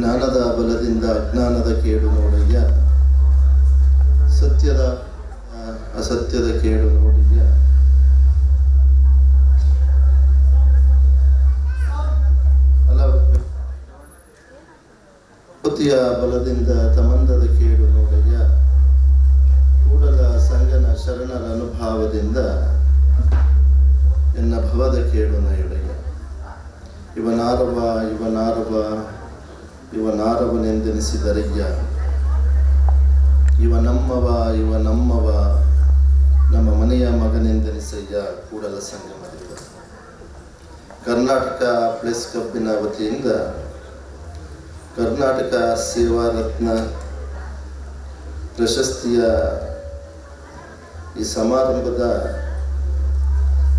ಜ್ಞಾನದ ಬಲದಿಂದ ಅಜ್ಞಾನದ ಕೇಡು ನೋಡಯ್ಯ, ಸತ್ಯದ ಅಸತ್ಯದ ಕೇಡು ನೋಡಿದ್ಯ. ಪತಿಯ ಬಲದಿಂದ ತಮಂದದ ಕೇಡು ನೋಡಯ್ಯ, ಕೂಡಲ ಸಂಗನ ಶರಣರ ಅನುಭಾವದಿಂದ ಎನ್ನ ಭವದ ಕೇಡು ನೈಡಯ್ಯ. ಇವನಾರವ ಇವನಾರವ ಇವನಾರವನೆಂದೆನಿಸಿದರಯ್ಯ, ಇವನಮ್ಮವ ಇವನಮ್ಮವ ನಮ್ಮ ಮನೆಯ ಮಗನೆಂದೆನಿಸಯ್ಯ ಕೂಡಲ ಸಂಗಮದಿಂದ. ಕರ್ನಾಟಕ ಪ್ರೆಸ್ ಕ್ಲಬ್ಬಿನ ವತಿಯಿಂದ ಕರ್ನಾಟಕ ಸೇವಾ ರತ್ನ ಪ್ರಶಸ್ತಿಯ ಈ ಸಮಾರಂಭದ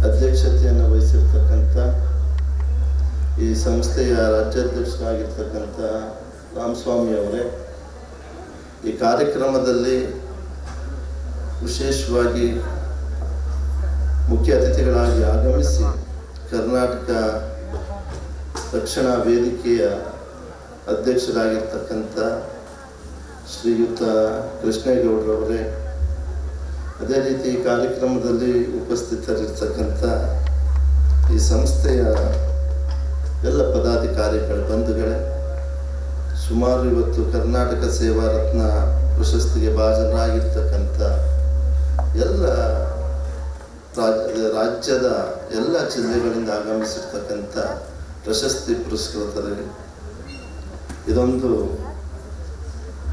ಅಧ್ಯಕ್ಷತೆಯನ್ನು ವಹಿಸಿರ್ತಕ್ಕಂಥ ಈ ಸಂಸ್ಥೆಯ ರಾಜ್ಯಾಧ್ಯಕ್ಷರಾಗಿರ್ತಕ್ಕಂಥ ರಾಮಸ್ವಾಮಿ ಅವರೇ, ಈ ಕಾರ್ಯಕ್ರಮದಲ್ಲಿ ವಿಶೇಷವಾಗಿ ಮುಖ್ಯ ಅತಿಥಿಗಳಾಗಿ ಆಗಮಿಸಿ ಕರ್ನಾಟಕ ರಕ್ಷಣಾ ವೇದಿಕೆಯ ಅಧ್ಯಕ್ಷರಾಗಿರ್ತಕ್ಕಂಥ ಶ್ರೀಯುತ ಕೃಷ್ಣೇಗೌಡರವರೇ, ಅದೇ ರೀತಿ ಈ ಕಾರ್ಯಕ್ರಮದಲ್ಲಿ ಉಪಸ್ಥಿತರಿರ್ತಕ್ಕಂಥ ಈ ಸಂಸ್ಥೆಯ ಎಲ್ಲ ಪದಾಧಿಕಾರಿಗಳ ಬಂಧುಗಳೇ, ಸುಮಾರು ಇವತ್ತು ಕರ್ನಾಟಕ ಸೇವಾ ರತ್ನ ಪ್ರಶಸ್ತಿಗೆ ಭಾಜನರಾಗಿರ್ತಕ್ಕಂಥ ಎಲ್ಲ ರಾಜ್ಯದ ಎಲ್ಲ ಜಿಲ್ಲೆಗಳಿಂದ ಆಗಮಿಸಿರ್ತಕ್ಕಂಥ ಪ್ರಶಸ್ತಿ ಪುರಸ್ಕೃತರಿಗೆ, ಇದೊಂದು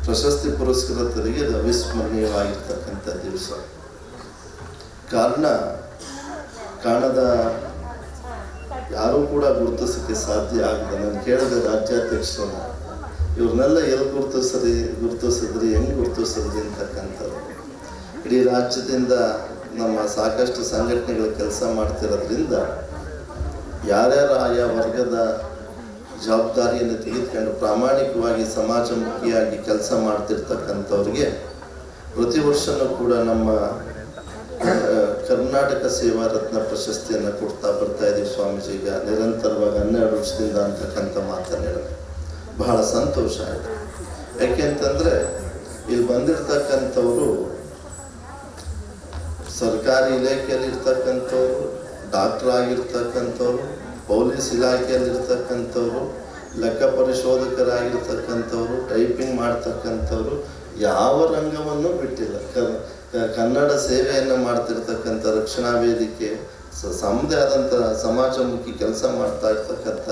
ಪ್ರಶಸ್ತಿ ಪುರಸ್ಕೃತರಿಗೆ ಇದು ಅವಿಸ್ಮರಣೀಯವಾಗಿರ್ತಕ್ಕಂಥ ದಿವಸ. ಕಾರಣದ ಯಾರೂ ಕೂಡ ಗುರುತಿಸೋಕ್ಕೆ ಸಾಧ್ಯ ಆಗಿದೆ. ನಾನು ಕೇಳಿದೆ ರಾಜ್ಯಾಧ್ಯಕ್ಷರನ್ನ, ಇವ್ರನ್ನೆಲ್ಲ ಎಲ್ಲಿ ಗುರುತಿಸಿದ್ರಿ ಹೆಂಗೆ ಗುರುತಿಸಿದ್ರಿ ಅಂತಕ್ಕಂಥದ್ದು. ಇಡೀ ರಾಜ್ಯದಿಂದ ನಮ್ಮ ಸಾಕಷ್ಟು ಸಂಘಟನೆಗಳು ಕೆಲಸ ಮಾಡ್ತಿರೋದ್ರಿಂದ ಯಾರ್ಯಾರು ಆಯಾ ವರ್ಗದ ಜವಾಬ್ದಾರಿಯನ್ನು ತೆಗೆದುಕೊಂಡು ಪ್ರಾಮಾಣಿಕವಾಗಿ ಸಮಾಜಮುಖಿಯಾಗಿ ಕೆಲಸ ಮಾಡ್ತಿರ್ತಕ್ಕಂಥವ್ರಿಗೆ ಪ್ರತಿ ವರ್ಷವೂ ಕೂಡ ನಮ್ಮ ಕರ್ನಾಟಕ ಸೇವಾ ರತ್ನ ಪ್ರಶಸ್ತಿಯನ್ನು ಕೊಡ್ತಾ ಬರ್ತಾ ಇದ್ದೀವಿ. ಸ್ವಾಮೀಜಿಗ ನಿರಂತರವಾಗಿ 12 ವರ್ಷದಿಂದ ಅಂತಕ್ಕಂಥ ಮಾತನ್ನು ಹೇಳಿದೆ. ಬಹಳ ಸಂತೋಷ ಆಯಿತು. ಯಾಕೆಂತಂದರೆ ಇಲ್ಲಿ ಬಂದಿರ್ತಕ್ಕಂಥವರು ಸರ್ಕಾರಿ ಇಲಾಖೆಯಲ್ಲಿ ಇರ್ತಕ್ಕಂಥವ್ರು, ಡಾಕ್ಟರ್ ಆಗಿರ್ತಕ್ಕಂಥವ್ರು, ಪೊಲೀಸ್ ಇಲಾಖೆಯಲ್ಲಿರ್ತಕ್ಕಂಥವ್ರು, ಲೆಕ್ಕ ಪರಿಶೋಧಕರಾಗಿರ್ತಕ್ಕಂಥವ್ರು, ಟೈಪಿಂಗ್ ಮಾಡ್ತಕ್ಕಂಥವ್ರು, ಯಾವ ರಂಗವನ್ನು ಬಿಟ್ಟಿಲ್ಲ. ಕನ್ನಡ ಸೇವೆಯನ್ನು ಮಾಡ್ತಿರ್ತಕ್ಕಂಥ ರಕ್ಷಣಾ ವೇದಿಕೆ ಸಮದೇ ಆದಂಥ ಸಮಾಜಮುಖಿ ಕೆಲಸ ಮಾಡ್ತಾ ಇರ್ತಕ್ಕಂಥ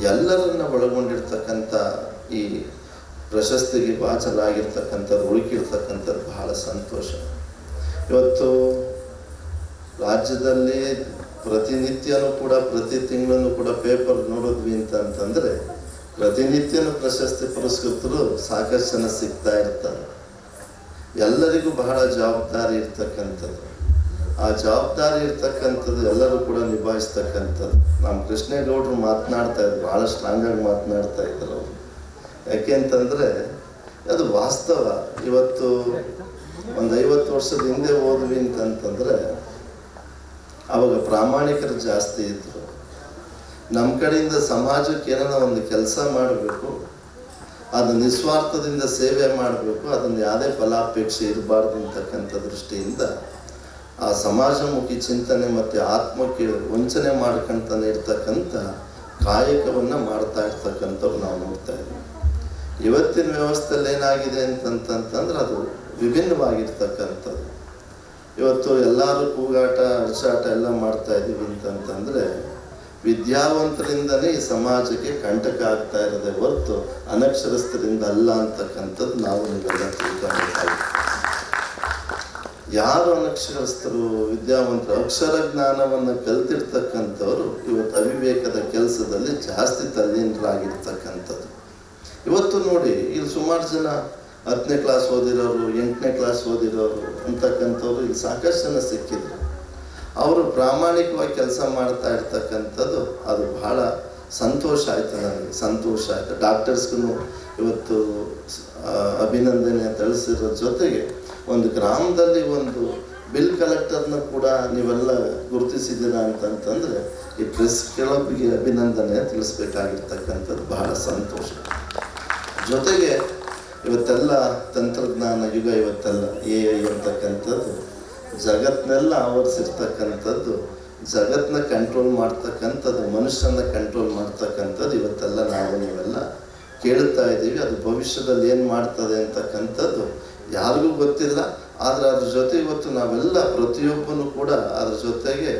ಎಲ್ಲರನ್ನ ಒಳಗೊಂಡಿರ್ತಕ್ಕಂಥ ಈ ಪ್ರಶಸ್ತಿಗೆ ಭಾಜನರಾಗಿರ್ತಕ್ಕಂಥದ್ದು ಹುಡುಕಿರ್ತಕ್ಕಂಥದ್ದು ಬಹಳ ಸಂತೋಷ. ಇವತ್ತು ರಾಜ್ಯದಲ್ಲಿ ಪ್ರತಿನಿತ್ಯನೂ ಕೂಡ ಪ್ರತಿ ತಿಂಗಳೂ ಕೂಡ ಪೇಪರ್ ನೋಡಿದ್ವಿ ಅಂತಂದರೆ ಪ್ರತಿನಿತ್ಯನೂ ಪ್ರಶಸ್ತಿ ಪುರಸ್ಕೃತರು ಸಾಕಷ್ಟು ಜನ ಸಿಗ್ತಾ ಇರ್ತಾರೆ. ಎಲ್ಲರಿಗೂ ಬಹಳ ಜವಾಬ್ದಾರಿ ಇರ್ತಕ್ಕಂಥದ್ದು. ಆ ಜವಾಬ್ದಾರಿ ಇರ್ತಕ್ಕಂಥದ್ದು ಎಲ್ಲರೂ ಕೂಡ ನಿಭಾಯಿಸ್ತಕ್ಕಂಥದ್ದು. ನಮ್ಮ ಕೃಷ್ಣೇಗೌಡರು ಮಾತನಾಡ್ತಾ ಇದ್ರು, ಭಾಳ ಸ್ಟ್ರಾಂಗಾಗಿ ಮಾತನಾಡ್ತಾ ಇದ್ರು ಅವರು. ಯಾಕೆಂತಂದರೆ ಅದು ವಾಸ್ತವ. ಇವತ್ತು ಒಂದು 50 ವರ್ಷದ ಹಿಂದೆ ಹೋದ್ವಿ ಅಂತಂತಂದರೆ ಆವಾಗ ಪ್ರಾಮಾಣಿಕರು ಜಾಸ್ತಿ ಇದ್ದರು. ನಮ್ಮ ಕಡೆಯಿಂದ ಸಮಾಜಕ್ಕೆ ಏನಾರ ಒಂದು ಕೆಲಸ ಮಾಡಬೇಕು, ಅದು ನಿಸ್ವಾರ್ಥದಿಂದ ಸೇವೆ ಮಾಡಬೇಕು, ಅದನ್ನು ಯಾವುದೇ ಫಲಾಪೇಕ್ಷೆ ಇರಬಾರ್ದು ಅಂತಕ್ಕಂಥ ದೃಷ್ಟಿಯಿಂದ ಆ ಸಮಾಜಮುಖಿ ಚಿಂತನೆ ಮತ್ತು ಆತ್ಮಕ್ಕೆ ವಂಚನೆ ಮಾಡ್ಕೊಂತಾನೆ ಇರ್ತಕ್ಕಂಥ ಕಾಯಕವನ್ನು ಮಾಡ್ತಾ ಇರ್ತಕ್ಕಂಥವ್ರು ನಾವು ನೋಡ್ತಾ ಇದ್ದೀವಿ. ಇವತ್ತಿನ ವ್ಯವಸ್ಥೆಯಲ್ಲಿ ಏನಾಗಿದೆ ಅಂತಂತಂದ್ರೆ ಅದು ವಿಭಿನ್ನವಾಗಿರ್ತಕ್ಕಂಥದ್ದು. ಇವತ್ತು ಎಲ್ಲರೂ ಕೂಗಾಟ ಅರ್ಚಾಟ ಎಲ್ಲ ಮಾಡ್ತಾ ಇದ್ದೀವಿ ಅಂತಂತಂದರೆ ವಿದ್ಯಾವಂತರಿಂದಲೇ ಈ ಸಮಾಜಕ್ಕೆ ಕಂಟಕ ಆಗ್ತಾ ಇರೋದೇ ಹೊರತು ಅನಕ್ಷರಸ್ಥರಿಂದ ಅಲ್ಲ ಅಂತಕ್ಕಂಥದ್ದು ನಾವು ನೀವೆಲ್ಲ ತಿಳ್ಕೊಬೇಕಾಗಿದೆ. ಯಾರು ಅನಕ್ಷರಸ್ಥರು, ವಿದ್ಯಾವಂತರು, ಅಕ್ಷರ ಜ್ಞಾನವನ್ನು ಕಲ್ತಿರ್ತಕ್ಕಂಥವ್ರು ಇವತ್ತು ಅವಿವೇಕದ ಕೆಲಸದಲ್ಲಿ ಜಾಸ್ತಿ ತಲ್ಲೀನರಾಗಿರ್ತಕ್ಕಂಥದ್ದು. ಇವತ್ತು ನೋಡಿ, ಇಲ್ಲಿ ಸುಮಾರು ಜನ 10ನೇ ಕ್ಲಾಸ್ ಓದಿರೋರು, 8ನೇ ಕ್ಲಾಸ್ ಓದಿರೋರು ಅಂತಕ್ಕಂಥವ್ರು ಇಲ್ಲಿ ಸಾಕಷ್ಟು ಜನ ಸಿಕ್ಕಿದ್ರು. ಅವರು ಪ್ರಾಮಾಣಿಕವಾಗಿ ಕೆಲಸ ಮಾಡ್ತಾ ಇರ್ತಕ್ಕಂಥದ್ದು ಅದು ಬಹಳ ಸಂತೋಷ ಆಯಿತು. ನನಗೆ ಸಂತೋಷ ಆಯಿತು. ಡಾಕ್ಟರ್ಸ್ಗೂ ಇವತ್ತು ಅಭಿನಂದನೆ ತಿಳಿಸಿರೋ ಜೊತೆಗೆ ಒಂದು ಗ್ರಾಮದಲ್ಲಿ ಒಂದು ಬಿಲ್ ಕಲೆಕ್ಟರ್ನ ಕೂಡ ನೀವೆಲ್ಲ ಗುರುತಿಸಿದ್ದೀರಾ ಅಂತಂತಂದರೆ ಈ ಪ್ರೆಸ್ ಕ್ಲಬ್ಗೆ ಅಭಿನಂದನೆ ತಿಳಿಸ್ಬೇಕಾಗಿರ್ತಕ್ಕಂಥದ್ದು ಬಹಳ ಸಂತೋಷ. ಜೊತೆಗೆ ಇವತ್ತೆಲ್ಲ ತಂತ್ರಜ್ಞಾನ ಯುಗ, ಇವತ್ತೆಲ್ಲ AI ಅಂತಕ್ಕಂಥದ್ದು ಜಗತ್ತನ್ನೆಲ್ಲ ಆವರಿಸಿರ್ತಕ್ಕಂಥದ್ದು, ಜಗತ್ತನ್ನ ಕಂಟ್ರೋಲ್ ಮಾಡ್ತಕ್ಕಂಥದ್ದು, ಮನುಷ್ಯನ ಕಂಟ್ರೋಲ್ ಮಾಡ್ತಕ್ಕಂಥದ್ದು ಇವತ್ತೆಲ್ಲ ನಾವು ನೀವೆಲ್ಲ ಕೇಳ್ತಾ ಇದ್ದೀವಿ. ಅದು ಭವಿಷ್ಯದಲ್ಲಿ ಏನು ಮಾಡ್ತದೆ ಅಂತಕ್ಕಂಥದ್ದು ಯಾರಿಗೂ ಗೊತ್ತಿಲ್ಲ. ಆದರೆ ಅದ್ರ ಜೊತೆ ಇವತ್ತು ನಾವೆಲ್ಲ ಪ್ರತಿಯೊಬ್ಬನು ಕೂಡ ಅದ್ರ ಜೊತೆಗೆ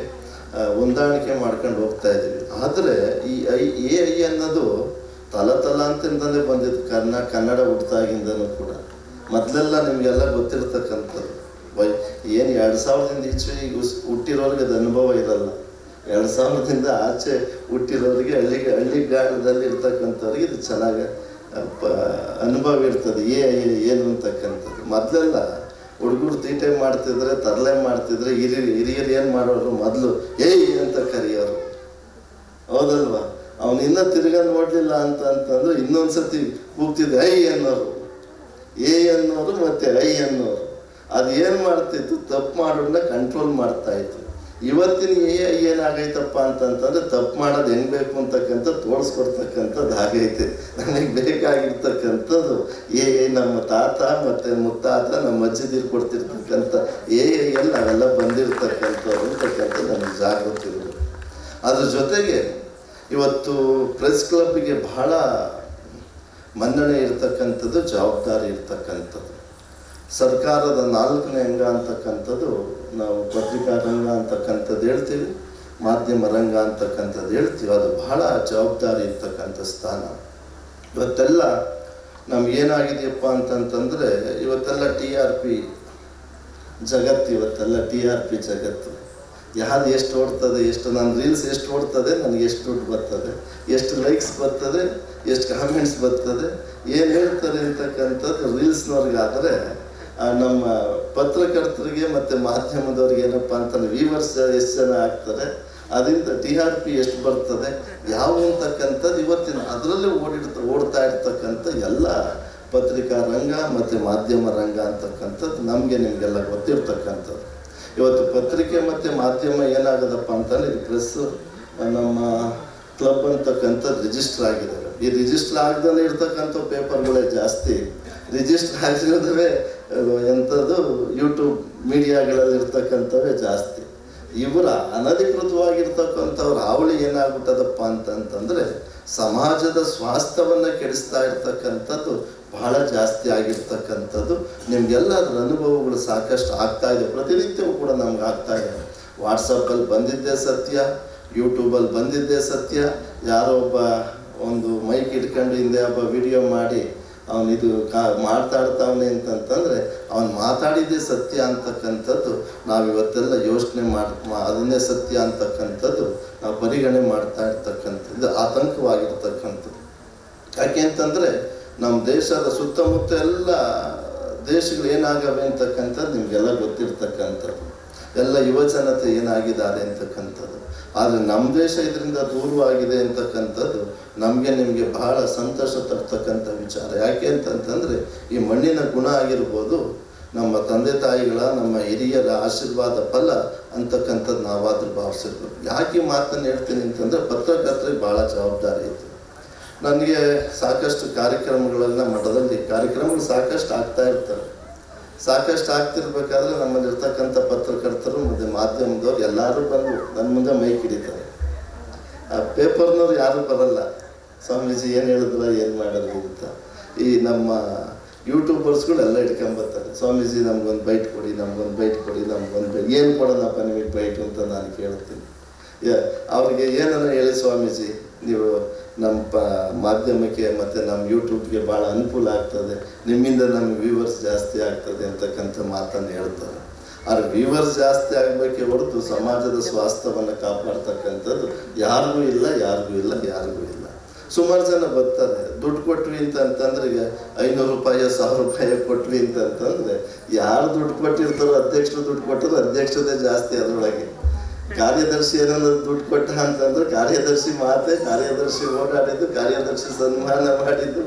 ಹೊಂದಾಣಿಕೆ ಮಾಡ್ಕೊಂಡು ಹೋಗ್ತಾ ಇದ್ದೀವಿ. ಆದರೆ ಈ AI ಅನ್ನೋದು ತಲಾಂತರಿಂದಲೇ ಬಂದಿದ್ದು, ಕನ್ನಡ ಹುಟ್ಟಾಗಿಂದನೂ ಕೂಡ. ಮೊದಲೆಲ್ಲ ನಿಮಗೆಲ್ಲ ಗೊತ್ತಿರ್ತಕ್ಕಂಥದ್ದು ಏನು 2000ದಿಂದ ಈಚೆ ಈಗ ಹುಟ್ಟಿರೋರಿಗೆ ಅದು ಅನುಭವ ಇರಲ್ಲ. 2000ದಿಂದ ಆಚೆ ಹುಟ್ಟಿರೋರಿಗೆ ಹಳ್ಳಿಗಾಡದಲ್ಲಿ ಇರ್ತಕ್ಕಂಥವ್ರಿಗೆ ಇದು ಚೆನ್ನಾಗಿ ಅನುಭವ ಇರ್ತದೆ ಏನು ಅಂತಕ್ಕಂಥದ್ದು. ಮೊದಲೆಲ್ಲ ಹುಡುಗರು ತೀಟೆ ಮಾಡ್ತಿದ್ರೆ, ತರಲೆ ಮಾಡ್ತಿದ್ರೆ, ಹಿರಿಯರು ಏನು ಮಾಡೋರು, ಮೊದಲು ಏಯ್ ಅಂತ ಕರೆಯೋರು, ಹೌದಲ್ವಾ? ಅವನು ಇನ್ನೂ ತಿರ್ಗಾ ನೋಡಲಿಲ್ಲ ಅಂತಂದ್ರೆ ಇನ್ನೊಂದ್ಸತಿ ಕೂಗ್ತಿದ್ದೆ ಐ ಅನ್ನೋರು, ಅನ್ನೋರು ಮತ್ತೆ ಐ ಅನ್ನೋರು. ಅದು ಏನು ಮಾಡ್ತಿತ್ತು, ತಪ್ಪು ಮಾಡೋದನ್ನ ಕಂಟ್ರೋಲ್ ಮಾಡ್ತಾ ಇತ್ತು. ಇವತ್ತಿನ AI ಏನಾಗೈತಪ್ಪ ಅಂತಂತಂದ್ರೆ ತಪ್ಪು ಮಾಡೋದು ಹೆಂಗೆ ಬೇಕು ಅಂತಕ್ಕಂಥ ತೋರಿಸ್ಕೊಡ್ತಕ್ಕಂಥದ್ದು ಆಗೈತೆ. ನಮಗೆ ಬೇಕಾಗಿರ್ತಕ್ಕಂಥದ್ದು AI ನಮ್ಮ ತಾತ ಮತ್ತು ಮುತ್ತಾತ ನಮ್ಮ ಅಜ್ಜಿದಿರು ಕೊಡ್ತಿರ್ತಕ್ಕಂಥ AI ನಾವೆಲ್ಲ ಬಂದಿರ್ತಕ್ಕಂಥವ್ರು ಅಂತಕ್ಕಂಥದ್ದು ನಮಗೆ ಜಾಗೃತಿ ಇರಬೇಕು. ಅದ್ರ ಜೊತೆಗೆ ಇವತ್ತು ಪ್ರೆಸ್ ಕ್ಲಬ್ಗೆ ಬಹಳ ಮನ್ನಣೆ ಇರ್ತಕ್ಕಂಥದ್ದು, ಜವಾಬ್ದಾರಿ ಇರ್ತಕ್ಕಂಥದ್ದು. ಸರ್ಕಾರದ 4ನೇ ಅಂಗ ಅಂತಕ್ಕಂಥದ್ದು ನಾವು ಪತ್ರಿಕಾ ರಂಗ ಅಂತಕ್ಕಂಥದ್ದು ಹೇಳ್ತೀವಿ, ಮಾಧ್ಯಮ ರಂಗ ಅಂತಕ್ಕಂಥದ್ದು ಹೇಳ್ತೀವಿ. ಅದು ಬಹಳ ಜವಾಬ್ದಾರಿ ಇರ್ತಕ್ಕಂಥ ಸ್ಥಾನ. ಇವತ್ತೆಲ್ಲ ನಮಗೇನಾಗಿದೆಯಪ್ಪ ಅಂತಂತಂದರೆ ಇವತ್ತೆಲ್ಲ TRP ಜಗತ್ತು, ಇವತ್ತೆಲ್ಲ TRP ಜಗತ್ತು. ಯಾರು ಎಷ್ಟು ಓಡ್ತದೆ, ಎಷ್ಟು ನನ್ನ ರೀಲ್ಸ್ ಎಷ್ಟು ಓಡ್ತದೆ, ನನಗೆ ಎಷ್ಟು ದುಡ್ಡು ಬರ್ತದೆ, ಎಷ್ಟು ಲೈಕ್ಸ್ ಬರ್ತದೆ, ಎಷ್ಟು ಕಾಮೆಂಟ್ಸ್ ಬರ್ತದೆ, ಏನು ಹೇಳ್ತಾರೆ ಅಂತಕ್ಕಂಥದ್ದು ರೀಲ್ಸ್ನವ್ರಿಗಾದರೆ, ನಮ್ಮ ಪತ್ರಕರ್ತರಿಗೆ ಮತ್ತು ಮಾಧ್ಯಮದವ್ರಿಗೆ ಏನಪ್ಪ ಅಂತಂದ್ರೆ ವ್ಯೂವರ್ಸ್ ಎಷ್ಟು ಜನ ಆಗ್ತಾರೆ, ಅದರಿಂದ TRP ಎಷ್ಟು ಬರ್ತದೆ, ಯಾವ ಅಂತಕ್ಕಂಥದ್ದು ಇವತ್ತಿನ ಅದರಲ್ಲೇ ಓಡ್ತಾ ಇರ್ತಕ್ಕಂಥ ಎಲ್ಲ ಪತ್ರಿಕಾ ರಂಗ ಮತ್ತು ಮಾಧ್ಯಮ ರಂಗ ಅಂತಕ್ಕಂಥದ್ದು ನಮಗೆ ನಿಮಗೆಲ್ಲ ಗೊತ್ತಿರ್ತಕ್ಕಂಥದ್ದು. ಇವತ್ತು ಪತ್ರಿಕೆ ಮತ್ತು ಮಾಧ್ಯಮ ಏನಾಗದಪ್ಪ ಅಂತಂದರೆ ಇದು ಪ್ರೆಸ್ಸು ನಮ್ಮ ಕ್ಲಬ್ ಅಂತಕ್ಕಂಥದ್ದು ರಿಜಿಸ್ಟರ್ ಆಗಿದ್ದಾವೆ. ಈ ರಿಜಿಸ್ಟರ್ ಆಗದೇ ಇರ್ತಕ್ಕಂಥ ಪೇಪರ್ಗಳೇ ಜಾಸ್ತಿ, ರಿಜಿಸ್ಟರ್ ಆಗಿರೋದೇ ಎಂಥದ್ದು ಯೂಟ್ಯೂಬ್ ಮೀಡಿಯಾಗಳಲ್ಲಿ ಇರ್ತಕ್ಕಂಥವೇ ಜಾಸ್ತಿ. ಇವರ ಅನಧಿಕೃತವಾಗಿರ್ತಕ್ಕಂಥವ್ರ ಹಾವಳಿ ಏನಾಗ್ಬಿಟ್ಟದಪ್ಪ ಅಂತಂತಂದರೆ ಸಮಾಜದ ಸ್ವಾಸ್ಥ್ಯವನ್ನು ಕೆಡಿಸ್ತಾ ಇರ್ತಕ್ಕಂಥದ್ದು ಬಹಳ ಜಾಸ್ತಿ ಆಗಿರ್ತಕ್ಕಂಥದ್ದು. ನಿಮಗೆಲ್ಲ ಅದರ ಅನುಭವಗಳು ಸಾಕಷ್ಟು ಆಗ್ತಾ ಇದೆ, ಪ್ರತಿನಿತ್ಯವೂ ಕೂಡ ನಮ್ಗೆ ಆಗ್ತಾ ಇದೆ. ವಾಟ್ಸಪ್ಪಲ್ಲಿ ಬಂದಿದ್ದೇ ಸತ್ಯ, ಯೂಟ್ಯೂಬಲ್ಲಿ ಬಂದಿದ್ದೇ ಸತ್ಯ. ಯಾರೋ ಒಬ್ಬ ಒಂದು ಮೈಕ್ ಇಟ್ಕೊಂಡು ಹಿಂದೆ ಒಬ್ಬ ವಿಡಿಯೋ ಮಾಡಿ ಅವನಿದು ಮಾತಾಡ್ತಾವನೆ ಅಂತಂತಂದರೆ ಅವನು ಮಾತಾಡಿದ್ದೇ ಸತ್ಯ ಅಂತಕ್ಕಂಥದ್ದು ನಾವಿವತ್ತೆಲ್ಲ ಯೋಚನೆ ಅದನ್ನೇ ಸತ್ಯ ಅಂತಕ್ಕಂಥದ್ದು ನಾವು ಪರಿಗಣನೆ ಮಾಡ್ತಾ ಇರ್ತಕ್ಕಂಥದ್ದು ಆತಂಕವಾಗಿರ್ತಕ್ಕಂಥದ್ದು. ಯಾಕೆ ಅಂತಂದರೆ ನಮ್ಮ ದೇಶದ ಸುತ್ತಮುತ್ತ ಎಲ್ಲ ದೇಶಗಳು ಏನಾಗವೆ ಅಂತಕ್ಕಂಥದ್ದು ನಿಮಗೆಲ್ಲ ಗೊತ್ತಿರ್ತಕ್ಕಂಥದ್ದು, ಎಲ್ಲ ಯುವಜನತೆ ಏನಾಗಿದ್ದಾರೆ ಅಂತಕ್ಕಂಥದ್ದು. ಆದರೆ ನಮ್ಮ ದೇಶ ಇದರಿಂದ ದೂರವಾಗಿದೆ ಅಂತಕ್ಕಂಥದ್ದು ನಮಗೆ ನಿಮಗೆ ಬಹಳ ಸಂತೋಷ ತರ್ತಕ್ಕಂಥ ವಿಚಾರ. ಯಾಕೆ ಅಂತಂತಂದರೆ ಈ ಮಣ್ಣಿನ ಗುಣ ಆಗಿರ್ಬೋದು, ನಮ್ಮ ತಂದೆ ತಾಯಿಗಳ ನಮ್ಮ ಹಿರಿಯರ ಆಶೀರ್ವಾದ ಫಲ ಅಂತಕ್ಕಂಥದ್ದು ನಾವಾದರೂ ಭಾವಿಸಿರ್ಬೋದು. ಯಾಕೆ ಮಾತನ್ನು ಹೇಳ್ತೀನಿ ಅಂತಂದರೆ ಪತ್ರಕರ್ತರಿಗೆ ಭಾಳ ಜವಾಬ್ದಾರಿ ಇತ್ತು. ನನಗೆ ಸಾಕಷ್ಟು ಕಾರ್ಯಕ್ರಮಗಳೆಲ್ಲ ಮಠದಲ್ಲಿ ಕಾರ್ಯಕ್ರಮಗಳು ಸಾಕಷ್ಟು ಆಗ್ತಾ ಇರ್ತಾರೆ. ಸಾಕಷ್ಟು ಆಗ್ತಿರ್ಬೇಕಾದ್ರೆ ನಮ್ಮಲ್ಲಿರ್ತಕ್ಕಂಥ ಪತ್ರಕರ್ತರು ಮತ್ತು ಮಾಧ್ಯಮದವ್ರು ಎಲ್ಲರೂ ಬಂದು ನನ್ನ ಮುಂದೆ ಮೈಕ್ ಹಿಡಿತಾರೆ. ಆ ಪೇಪರ್ನವ್ರು ಯಾರೂ ಬರಲ್ಲ, ಸ್ವಾಮೀಜಿ ಏನು ಹೇಳಿದ್ರ ಏನು ಮಾಡಿದ್ರಿ ಅಂತ. ಈ ನಮ್ಮ ಯೂಟ್ಯೂಬರ್ಸ್ಗಳು ಎಲ್ಲ ಇಟ್ಕೊಂಬರ್ತಾರೆ, ಸ್ವಾಮೀಜಿ ನಮ್ಗೊಂದು ಬೈಟ್ ಕೊಡಿ, ನಮ್ಗೊಂದು ಬೈಟ್ ಕೊಡಿ, ನಮ್ಗೊಂದು ಬೈಟ್. ಏನು ಕೊಡೋಣಪ್ಪ ನಿಮಗೆ ಬೈಟು ಅಂತ ನಾನು ಕೇಳ್ತೀನಿ. ಅವ್ರಿಗೆ ಏನನ್ನ ಹೇಳಿ ಸ್ವಾಮೀಜಿ, ನೀವು ನಮ್ಮ ಮಾಧ್ಯಮಕ್ಕೆ ಮತ್ತು ನಮ್ಮ ಯೂಟ್ಯೂಬ್ಗೆ ಭಾಳ ಅನುಕೂಲ ಆಗ್ತದೆ, ನಿಮ್ಮಿಂದ ನಮಗೆ ವ್ಯೂವರ್ಸ್ ಜಾಸ್ತಿ ಆಗ್ತದೆ ಅಂತಕ್ಕಂಥ ಮಾತನ್ನು ಹೇಳ್ತಾರೆ. ಆದರೆ ವ್ಯೂವರ್ಸ್ ಜಾಸ್ತಿ ಆಗಬೇಕೇ ಹೊರತು ಸಮಾಜದ ಸ್ವಾಸ್ಥ್ಯವನ್ನು ಕಾಪಾಡ್ತಕ್ಕಂಥದ್ದು ಯಾರಿಗೂ ಇಲ್ಲ. ಸುಮಾರು ಜನ ಬರ್ತಾರೆ, ದುಡ್ಡು ಕೊಟ್ವಿ ಅಂತಂದ್ರೆ ಈಗ 500 ರೂಪಾಯಿ 1000 ರೂಪಾಯಿ ಕೊಟ್ವಿ ಅಂತಂದ್ರೆ ಯಾರು ದುಡ್ಡು ಕೊಟ್ಟಿರ್ತಾರೋ, ಅಧ್ಯಕ್ಷರು ದುಡ್ಡು ಕೊಟ್ಟರು, ಅಧ್ಯಕ್ಷರದೇ ಜಾಸ್ತಿ ಅದರೊಳಗೆ. ಕಾರ್ಯದರ್ಶಿ ಏನಾದ್ರು ದುಡ್ಡು ಕೊಟ್ಟ ಅಂತಂದ್ರೆ ಕಾರ್ಯದರ್ಶಿ ಮಾತೆ, ಕಾರ್ಯದರ್ಶಿ ಓಡಾಡಿದ್ದು, ಕಾರ್ಯದರ್ಶಿ ಸನ್ಮಾನ ಮಾಡಿದ್ದು,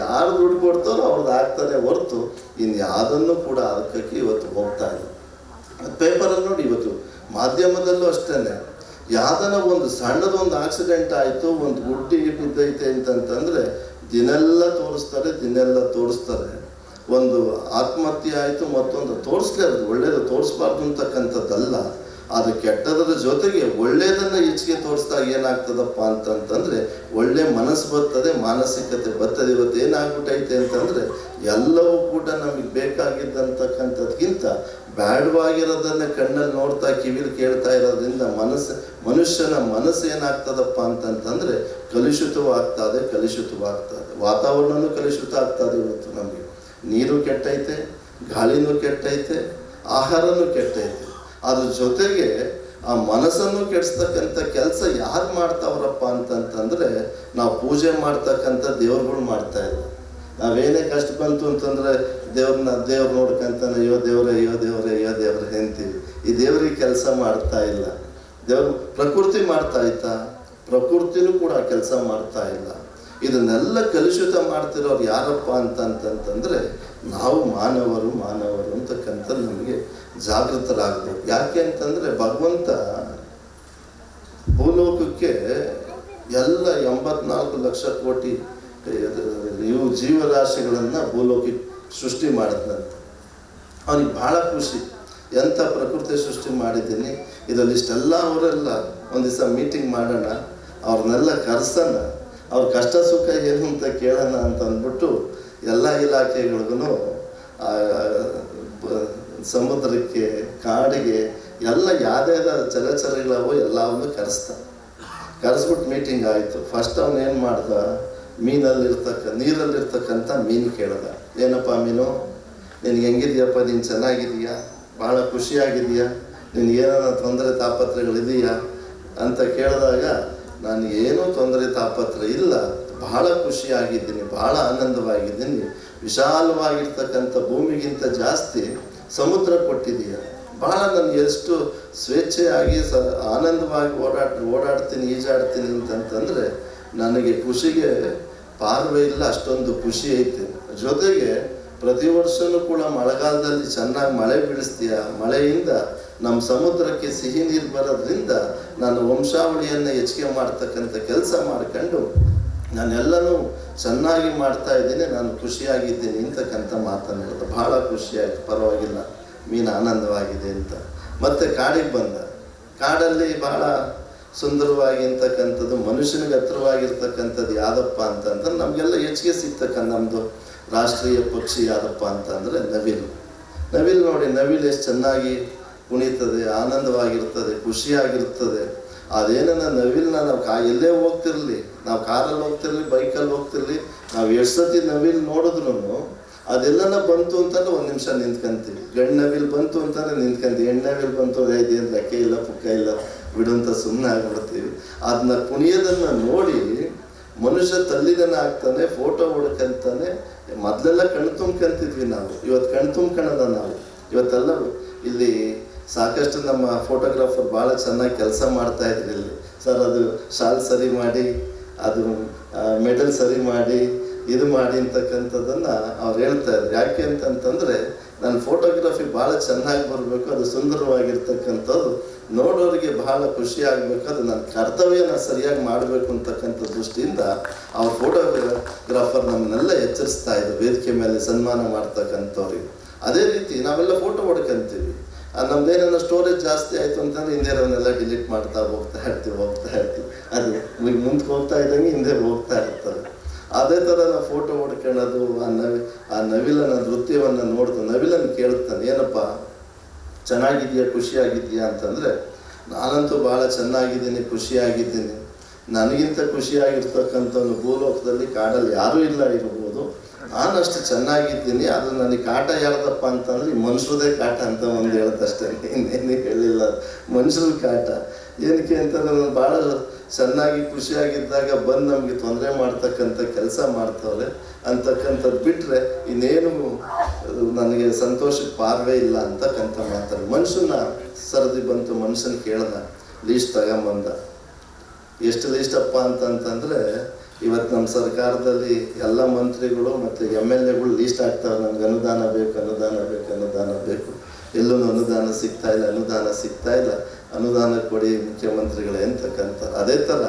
ಯಾರು ದುಡ್ಡು ಕೊಡ್ತಾರೋ ಅವ್ರದ್ದು ಆಗ್ತಾರೆ ಹೊರತು ಇನ್ಯಾವುದನ್ನು ಕೂಡ ಅದಕ್ಕೆ ಇವತ್ತು ಹೋಗ್ತಾ ಇಲ್ಲ. ಪೇಪರಲ್ಲಿ ನೋಡಿ, ಇವತ್ತು ಮಾಧ್ಯಮದಲ್ಲೂ ಅಷ್ಟೇ, ಯಾವುದನ್ನ ಒಂದು ಸಣ್ಣದೊಂದು ಆಕ್ಸಿಡೆಂಟ್ ಆಯಿತು, ಒಂದು ಗುಡ್ಡಿ ಬಿದ್ದೈತೆ ಅಂತಂತಂದರೆ ದಿನೆಲ್ಲ ತೋರಿಸ್ತಾರೆ. ಒಂದು ಆತ್ಮಹತ್ಯೆ ಆಯಿತು, ಮತ್ತೊಂದು ತೋರಿಸ್ಲೇ ಅದು ಒಳ್ಳೇದು ತೋರಿಸ್ಬಾರ್ದು ಅಂತಕ್ಕಂಥದ್ದಲ್ಲ. ಅದು ಕೆಟ್ಟದರ ಜೊತೆಗೆ ಒಳ್ಳೇದನ್ನು ಹೆಚ್ಚಿಗೆ ತೋರಿಸಿದಾಗ ಏನಾಗ್ತದಪ್ಪ ಅಂತಂತಂದರೆ ಒಳ್ಳೆ ಮನಸ್ಸು ಬರ್ತದೆ, ಮಾನಸಿಕತೆ ಬರ್ತದೆ. ಇವತ್ತು ಏನಾಗ್ಬಿಟ್ಟೈತೆ ಅಂತಂದರೆ ಎಲ್ಲವೂ ಕೂಡ ನಮಗೆ ಬೇಕಾಗಿದ್ದಂತಕ್ಕಂಥದ್ಕಿಂತ ಬ್ಯಾಡವಾಗಿರೋದನ್ನೇ ಕಣ್ಣಲ್ಲಿ ನೋಡ್ತಾ ಕಿವಿಲಿ ಕೇಳ್ತಾ ಇರೋದ್ರಿಂದ ಮನುಷ್ಯನ ಮನಸ್ಸು ಏನಾಗ್ತದಪ್ಪ ಅಂತಂತಂದರೆ ಕಲುಷಿತವಾಗ್ತದೆ. ವಾತಾವರಣನೂ ಕಲುಷಿತ ಆಗ್ತದೆ. ಇವತ್ತು ನಮಗೆ ನೀರು ಕೆಟ್ಟೈತೆ, ಗಾಳಿನೂ ಕೆಟ್ಟೈತೆ, ಆಹಾರನೂ ಕೆಟ್ಟೈತೆ. ಅದ್ರ ಜೊತೆಗೆ ಆ ಮನಸ್ಸನ್ನು ಕೆಡಿಸ್ತಕ್ಕಂಥ ಕೆಲಸ ಯಾರು ಮಾಡ್ತಾವ್ರಪ್ಪ ಅಂತಂತಂದರೆ ನಾವು ಪೂಜೆ ಮಾಡ್ತಕ್ಕಂಥ ದೇವ್ರುಗಳು ಮಾಡ್ತಾ ಇಲ್ಲ. ನಾವೇನೇ ಕಷ್ಟ ಬಂತು ಅಂತಂದರೆ ದೇವ್ರು ನೋಡ್ಕೊಂತಾನೆ ಅಯ್ಯೋ ದೇವ್ರೆ ಅಂತೀವಿ. ಈ ದೇವ್ರಿಗೆ ಕೆಲಸ ಮಾಡ್ತಾ ಇಲ್ಲ. ಪ್ರಕೃತಿ ಮಾಡ್ತಾ ಇತ್ತಾ? ಪ್ರಕೃತಿನೂ ಕೂಡ ಕೆಲಸ ಮಾಡ್ತಾ ಇಲ್ಲ. ಇದನ್ನೆಲ್ಲ ಕಲುಷಿತ ಮಾಡ್ತಿರೋರು ಯಾರಪ್ಪ ಅಂತಂತಂದರೆ ನಾವು ಮಾನವರು ಅಂತಕ್ಕಂಥದ್ದು ನಮಗೆ ಜಾಗೃತರಾಗಬೇಕು. ಯಾಕೆ ಅಂತಂದರೆ ಭಗವಂತ ಭೂಲೋಕಕ್ಕೆ ಎಲ್ಲ 84 ಲಕ್ಷ ಕೋಟಿ ಜೀವರಾಶಿಗಳನ್ನು ಭೂಲೋಕಕ್ಕೆ ಸೃಷ್ಟಿ ಮಾಡಿದ್ನಂತೆ. ಅವನಿಗೆ ಭಾಳ ಖುಷಿ, ಎಂಥ ಪ್ರಕೃತಿ ಸೃಷ್ಟಿ ಮಾಡಿದ್ದೀನಿ, ಇದರಲ್ಲಿ ಇಷ್ಟೆಲ್ಲ ಅವರೆಲ್ಲ ಒಂದು ದಿವಸ ಮೀಟಿಂಗ್ ಮಾಡೋಣ, ಅವ್ರನ್ನೆಲ್ಲ ಕರೆಸೋಣ, ಅವ್ರ ಕಷ್ಟ ಸುಖ ಏನು ಅಂತ ಕೇಳೋಣ ಅಂತ ಅಂದ್ಬಿಟ್ಟು ಎಲ್ಲ ಇಲಾಖೆಗಳಿಗೂ ಸಮುದ್ರಕ್ಕೆ, ಕಾಡಿಗೆ ಎಲ್ಲ ಯಾವ್ಯಾವ ಜಲಚರಗಳವೋ ಎಲ್ಲವನ್ನು ಕರೆಸ್ಬಿಟ್ಟು ಮೀಟಿಂಗ್ ಆಯಿತು. ಫಸ್ಟ್ ಅವನೇನು ಮಾಡ್ದ, ನೀರಲ್ಲಿರ್ತಕ್ಕಂಥ ಮೀನು ಕೇಳ್ದ. ಏನಪ್ಪ ಮೀನು, ನಿನ್ಗೆ ಹೆಂಗಿದೆಯಪ್ಪ, ನೀನು ಚೆನ್ನಾಗಿದೆಯಾ, ಭಾಳ ಖುಷಿಯಾಗಿದೆಯಾ, ನಿನಗೇನೋ ತೊಂದರೆ ತಾಪತ್ರೆಗಳಿದೆಯಾ ಅಂತ ಕೇಳಿದಾಗ ನಾನು ಏನೂ ತೊಂದರೆ ತಾಪತ್ರೆ ಇಲ್ಲ, ಬಹಳ ಖುಷಿಯಾಗಿದ್ದೀನಿ, ಬಹಳ ಆನಂದವಾಗಿದ್ದೀನಿ, ವಿಶಾಲವಾಗಿರ್ತಕ್ಕಂಥ ಭೂಮಿಗಿಂತ ಜಾಸ್ತಿ ಸಮುದ್ರ ಕೊಟ್ಟಿದೆಯಾ, ಭಾಳ ನನಗೆ ಎಷ್ಟು ಸ್ವೇಚ್ಛೆಯಾಗಿ ಆನಂದವಾಗಿ ಓಡಾಡ್ತೀನಿ, ಈಜಾಡ್ತೀನಿ ಅಂತಂತಂದರೆ ನನಗೆ ಖುಷಿಗೆ ಪಾರ್ವೆ ಇಲ್ಲ, ಅಷ್ಟೊಂದು ಖುಷಿ ಐತೆ. ಜೊತೆಗೆ ಪ್ರತಿ ವರ್ಷವೂ ಕೂಡ ಮಳೆಗಾಲದಲ್ಲಿ ಚೆನ್ನಾಗಿ ಮಳೆ ಬೀಳಿಸ್ತೀಯ, ಮಳೆಯಿಂದ ನಮ್ಮ ಸಮುದ್ರಕ್ಕೆ ಸಿಹಿ ನೀರು ಬರೋದ್ರಿಂದ ನಾನು ವಂಶಾವಳಿಯನ್ನು ಹೆಚ್ಚಿಗೆ ಮಾಡ್ತಕ್ಕಂಥ ಕೆಲಸ ಮಾಡ್ಕೊಂಡು ನಾನೆಲ್ಲನೂ ಚೆನ್ನಾಗಿ ಮಾಡ್ತಾ ಇದ್ದೀನಿ, ನಾನು ಖುಷಿಯಾಗಿದ್ದೀನಿ ಅಂತಕ್ಕಂಥ ಮಾತನ್ನು ಹೇಳಿದೆ. ಭಾಳ ಖುಷಿಯಾಯಿತು, ಪರವಾಗಿಲ್ಲ, ಮೀನು ಆನಂದವಾಗಿದೆ ಅಂತ. ಮತ್ತು ಕಾಡಿಗೆ ಬಂದ. ಕಾಡಲ್ಲಿ ಭಾಳ ಸುಂದರವಾಗಿ ಅಂತಕ್ಕಂಥದ್ದು, ಮನುಷ್ಯನಿಗೆ ಹತ್ರವಾಗಿರ್ತಕ್ಕಂಥದ್ದು ಯಾವುದಪ್ಪ ಅಂತಂದ್ರೆ ನಮಗೆಲ್ಲ ಹೆಚ್ಚಿಗೆ ಸಿಗ್ತಕ್ಕಂಥ ನಮ್ಮದು ರಾಷ್ಟ್ರೀಯ ಪಕ್ಷಿ ಯಾವುದಪ್ಪ ಅಂತಂದರೆ ನವಿಲು ನೋಡಿ, ನವಿಲು ಎಷ್ಟು ಚೆನ್ನಾಗಿ ಕುಣಿತದೆ, ಆನಂದವಾಗಿರ್ತದೆ, ಖುಷಿಯಾಗಿರ್ತದೆ. ಅದೇನ ನವಿಲನ್ನ ನಾವು ಎಲ್ಲೇ ಹೋಗ್ತಿರ್ಲಿ, ನಾವು ಕಾರಲ್ಲಿ ಹೋಗ್ತಿರ್ಲಿ, ಬೈಕಲ್ಲಿ ಹೋಗ್ತಿರ್ಲಿ, ನಾವು ಎಷ್ಟು ಸತಿ ನವಿಲು ನೋಡಿದ್ರು ಅದೆಲ್ಲನ ಬಂತು ಅಂತಂದ್ರೆ ಒಂದು ನಿಮಿಷ ನಿಂತ್ಕೊಂತೀವಿ. ಗಂಡು ನವಿಲು ಬಂತು ಅಂತಂದ್ರೆ ನಿಂತ್ಕೊಂತೀವಿ, ಹೆಣ್ಣು ನವಿಲು ಬಂತು ಇದೇನು ಲೆಕ್ಕ ಇಲ್ಲ ಪುಕ್ಕ ಇಲ್ಲ ಬಿಡುವಂತ ಸುಮ್ಮನೆ ಆಗ್ಬಿಡ್ತೀವಿ. ಅದನ್ನ ಕುಣಿಯೋದನ್ನು ನೋಡಿ ಮನುಷ್ಯ ತಲ್ಲಿದನ ಆಗ್ತಾನೆ, ಫೋಟೋ ಹೊಡ್ಕಂತಾನೆ. ಮೊದಲೆಲ್ಲ ಕಣ್ಣು ತುಂಬ್ಕೊಂತಿದ್ವಿ ನಾವು, ಇವತ್ತು ಕಣ್ಣು ತುಂಬ್ಕೊಳ್ಳೋದ ನಾವು. ಇವತ್ತೆಲ್ಲ ಇಲ್ಲಿ ಸಾಕಷ್ಟು ನಮ್ಮ ಫೋಟೋಗ್ರಾಫರ್ ಭಾಳ ಚೆನ್ನಾಗಿ ಕೆಲಸ ಮಾಡ್ತಾ ಇದ್ರಿ ಇಲ್ಲಿ. ಸರ್ ಅದು ಶಾಲ್ ಸರಿ ಮಾಡಿ, ಅದು ಮೆಡಲ್ ಸರಿ ಮಾಡಿ, ಇದು ಮಾಡಿ ಅಂತಕ್ಕಂಥದ್ದನ್ನು ಅವ್ರು ಹೇಳ್ತಾ ಇದ್ರು. ಯಾಕೆ ಅಂತಂತಂದರೆ ನನ್ನ ಫೋಟೋಗ್ರಫಿ ಭಾಳ ಚೆನ್ನಾಗಿ ಬರಬೇಕು, ಅದು ಸುಂದರವಾಗಿರ್ತಕ್ಕಂಥದ್ದು, ನೋಡೋರಿಗೆ ಬಹಳ ಖುಷಿ ಆಗಬೇಕು, ಅದು ನನ್ನ ಕರ್ತವ್ಯನ ಸರಿಯಾಗಿ ಮಾಡಬೇಕು ಅಂತಕ್ಕಂಥ ದೃಷ್ಟಿಯಿಂದ ಅವ್ರ ಫೋಟೋಗ್ರಾಫರ್ ನಮ್ಮನ್ನೆಲ್ಲ ಎಚ್ಚರಿಸ್ತಾ ಇದ್ರು, ವೇದಿಕೆ ಮೇಲೆ ಸನ್ಮಾನ ಮಾಡ್ತಕ್ಕಂಥವ್ರಿಗೆ. ಅದೇ ರೀತಿ ನಾವೆಲ್ಲ ಫೋಟೋ ಹೊಡ್ಕೊಂತೀವಿ. ನಮ್ದೇನ ಸ್ಟೋರೇಜ್ ಜಾಸ್ತಿ ಆಯಿತು ಅಂತಂದ್ರೆ ಹಿಂದೆರವನ್ನೆಲ್ಲ ಡಿಲೀಟ್ ಮಾಡ್ತಾ ಹೋಗ್ತಾ ಇರ್ತೀವಿ. ಅದು ಮುಂದಕ್ಕೆ ಹೋಗ್ತಾ ಇದ್ದಂಗೆ ಹಿಂದೆ ಹೋಗ್ತಾ ಇರ್ತಾರೆ. ಅದೇ ಥರ ನಾವು ಫೋಟೋ ಹೊಡ್ಕೊಳ್ಳೋದು, ಆ ನವಿಲನ ನೃತ್ಯವನ್ನು ನೋಡ್ದು ನವಿಲನ್ನು ಕೇಳ್ತಾನೆ, ಏನಪ್ಪ ಚೆನ್ನಾಗಿದೆಯಾ, ಖುಷಿಯಾಗಿದೆಯಾ ಅಂತಂದರೆ ನಾನಂತೂ ಭಾಳ ಚೆನ್ನಾಗಿದ್ದೀನಿ, ಖುಷಿಯಾಗಿದ್ದೀನಿ. ನನಗಿಂತ ಖುಷಿಯಾಗಿರ್ತಕ್ಕಂಥವ್ನು ಭೂಲೋಕದಲ್ಲಿ ಕಾಡಲ್ಲಿ ಯಾರೂ ಇಲ್ಲ ಇರ್ಬೋದು, ನಾನಷ್ಟು ಚೆನ್ನಾಗಿದ್ದೀನಿ. ಅದು ನನಗೆ ಕಾಟ ಯಾರ್ದಪ್ಪ ಅಂತಂದ್ರೆ ಮನುಷ್ಯರದೇ ಕಾಟ ಅಂತ ಒಂದು ಹೇಳ್ದಷ್ಟೇ, ಇನ್ನೇನು ಹೇಳಿಲ್ಲ. ಮನುಷ್ಯರ ಕಾಟ ಏನಕ್ಕೆ ಅಂತಂದ್ರೆ ನಾನು ಭಾಳ ಚೆನ್ನಾಗಿ ಖುಷಿಯಾಗಿದ್ದಾಗ ಬಂದು ನಮಗೆ ತೊಂದರೆ ಮಾಡ್ತಕ್ಕಂಥ ಕೆಲಸ ಮಾಡ್ತವ್ರೆ ಅಂತಕ್ಕಂಥದ್ದು ಬಿಟ್ಟರೆ ಇನ್ನೇನು ನನಗೆ ಸಂತೋಷಕ್ಕೆ ಪಾರ್ವೆ ಇಲ್ಲ ಅಂತಕ್ಕಂಥ ಮಾತಾಡಿ ಮನುಷ್ಯನ ಸರದಿ ಬಂತು. ಮನುಷ್ಯನ ಕೇಳ್ದ, ಲೀಸ್ಟ್ ತಗೊಂಬಂದ. ಎಷ್ಟು ಲೀಸ್ಟಪ್ಪ ಅಂತಂತಂದರೆ ಇವತ್ತು ನಮ್ಮ ಸರ್ಕಾರದಲ್ಲಿ ಎಲ್ಲ ಮಂತ್ರಿಗಳು ಮತ್ತು MLAಗಳು ಲೀಸ್ಟ್ ಆಗ್ತಾರೆ, ನಮ್ಗೆ ಅನುದಾನ ಬೇಕು, ಎಲ್ಲೂ ಅನುದಾನ ಸಿಗ್ತಾ ಇಲ್ಲ, ಅನುದಾನ ಕೊಡಿ ಮುಖ್ಯಮಂತ್ರಿಗಳೇ ಅಂತಕ್ಕಂಥ. ಅದೇ ಥರ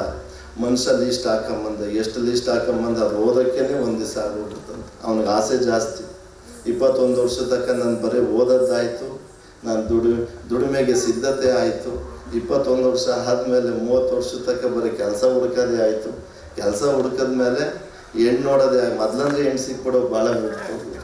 ಮನುಷ್ಯ ಲೀಸ್ಟ್ ಹಾಕೊಂಬಂದ, ಎಷ್ಟು ಲೀಸ್ಟ್ ಹಾಕೊಂಬಂದ ಅದು ಓದೋಕ್ಕೇ ಒಂದು ದಿವಸ ಆಗೋಗ್ಬಿಡ್ತಂತೆ. ಅವ್ನಿಗೆ ಆಸೆ ಜಾಸ್ತಿ. 21 ವರ್ಷ ತನಕ ನಾನು ಬರೀ ಓದೋದಾಯಿತು, ನಾನು ದುಡಿಮೆಗೆ ಸಿದ್ಧತೆ ಆಯಿತು. 21 ವರ್ಷ ಆದಮೇಲೆ 30 ವರ್ಷ ತನಕ ಬರೀ ಕೆಲಸ ಹುಡುಕೋದೇ ಆಯಿತು. ಕೆಲಸ ಹುಡುಕದ್ಮೇಲೆ ಹೆಣ್ಣು ನೋಡೋದೇ ಮೊದಲಂದ್ರೆ ಹೆಣ್ಣು ಸಿಕ್ಕೊಡೋ ಭಾಳ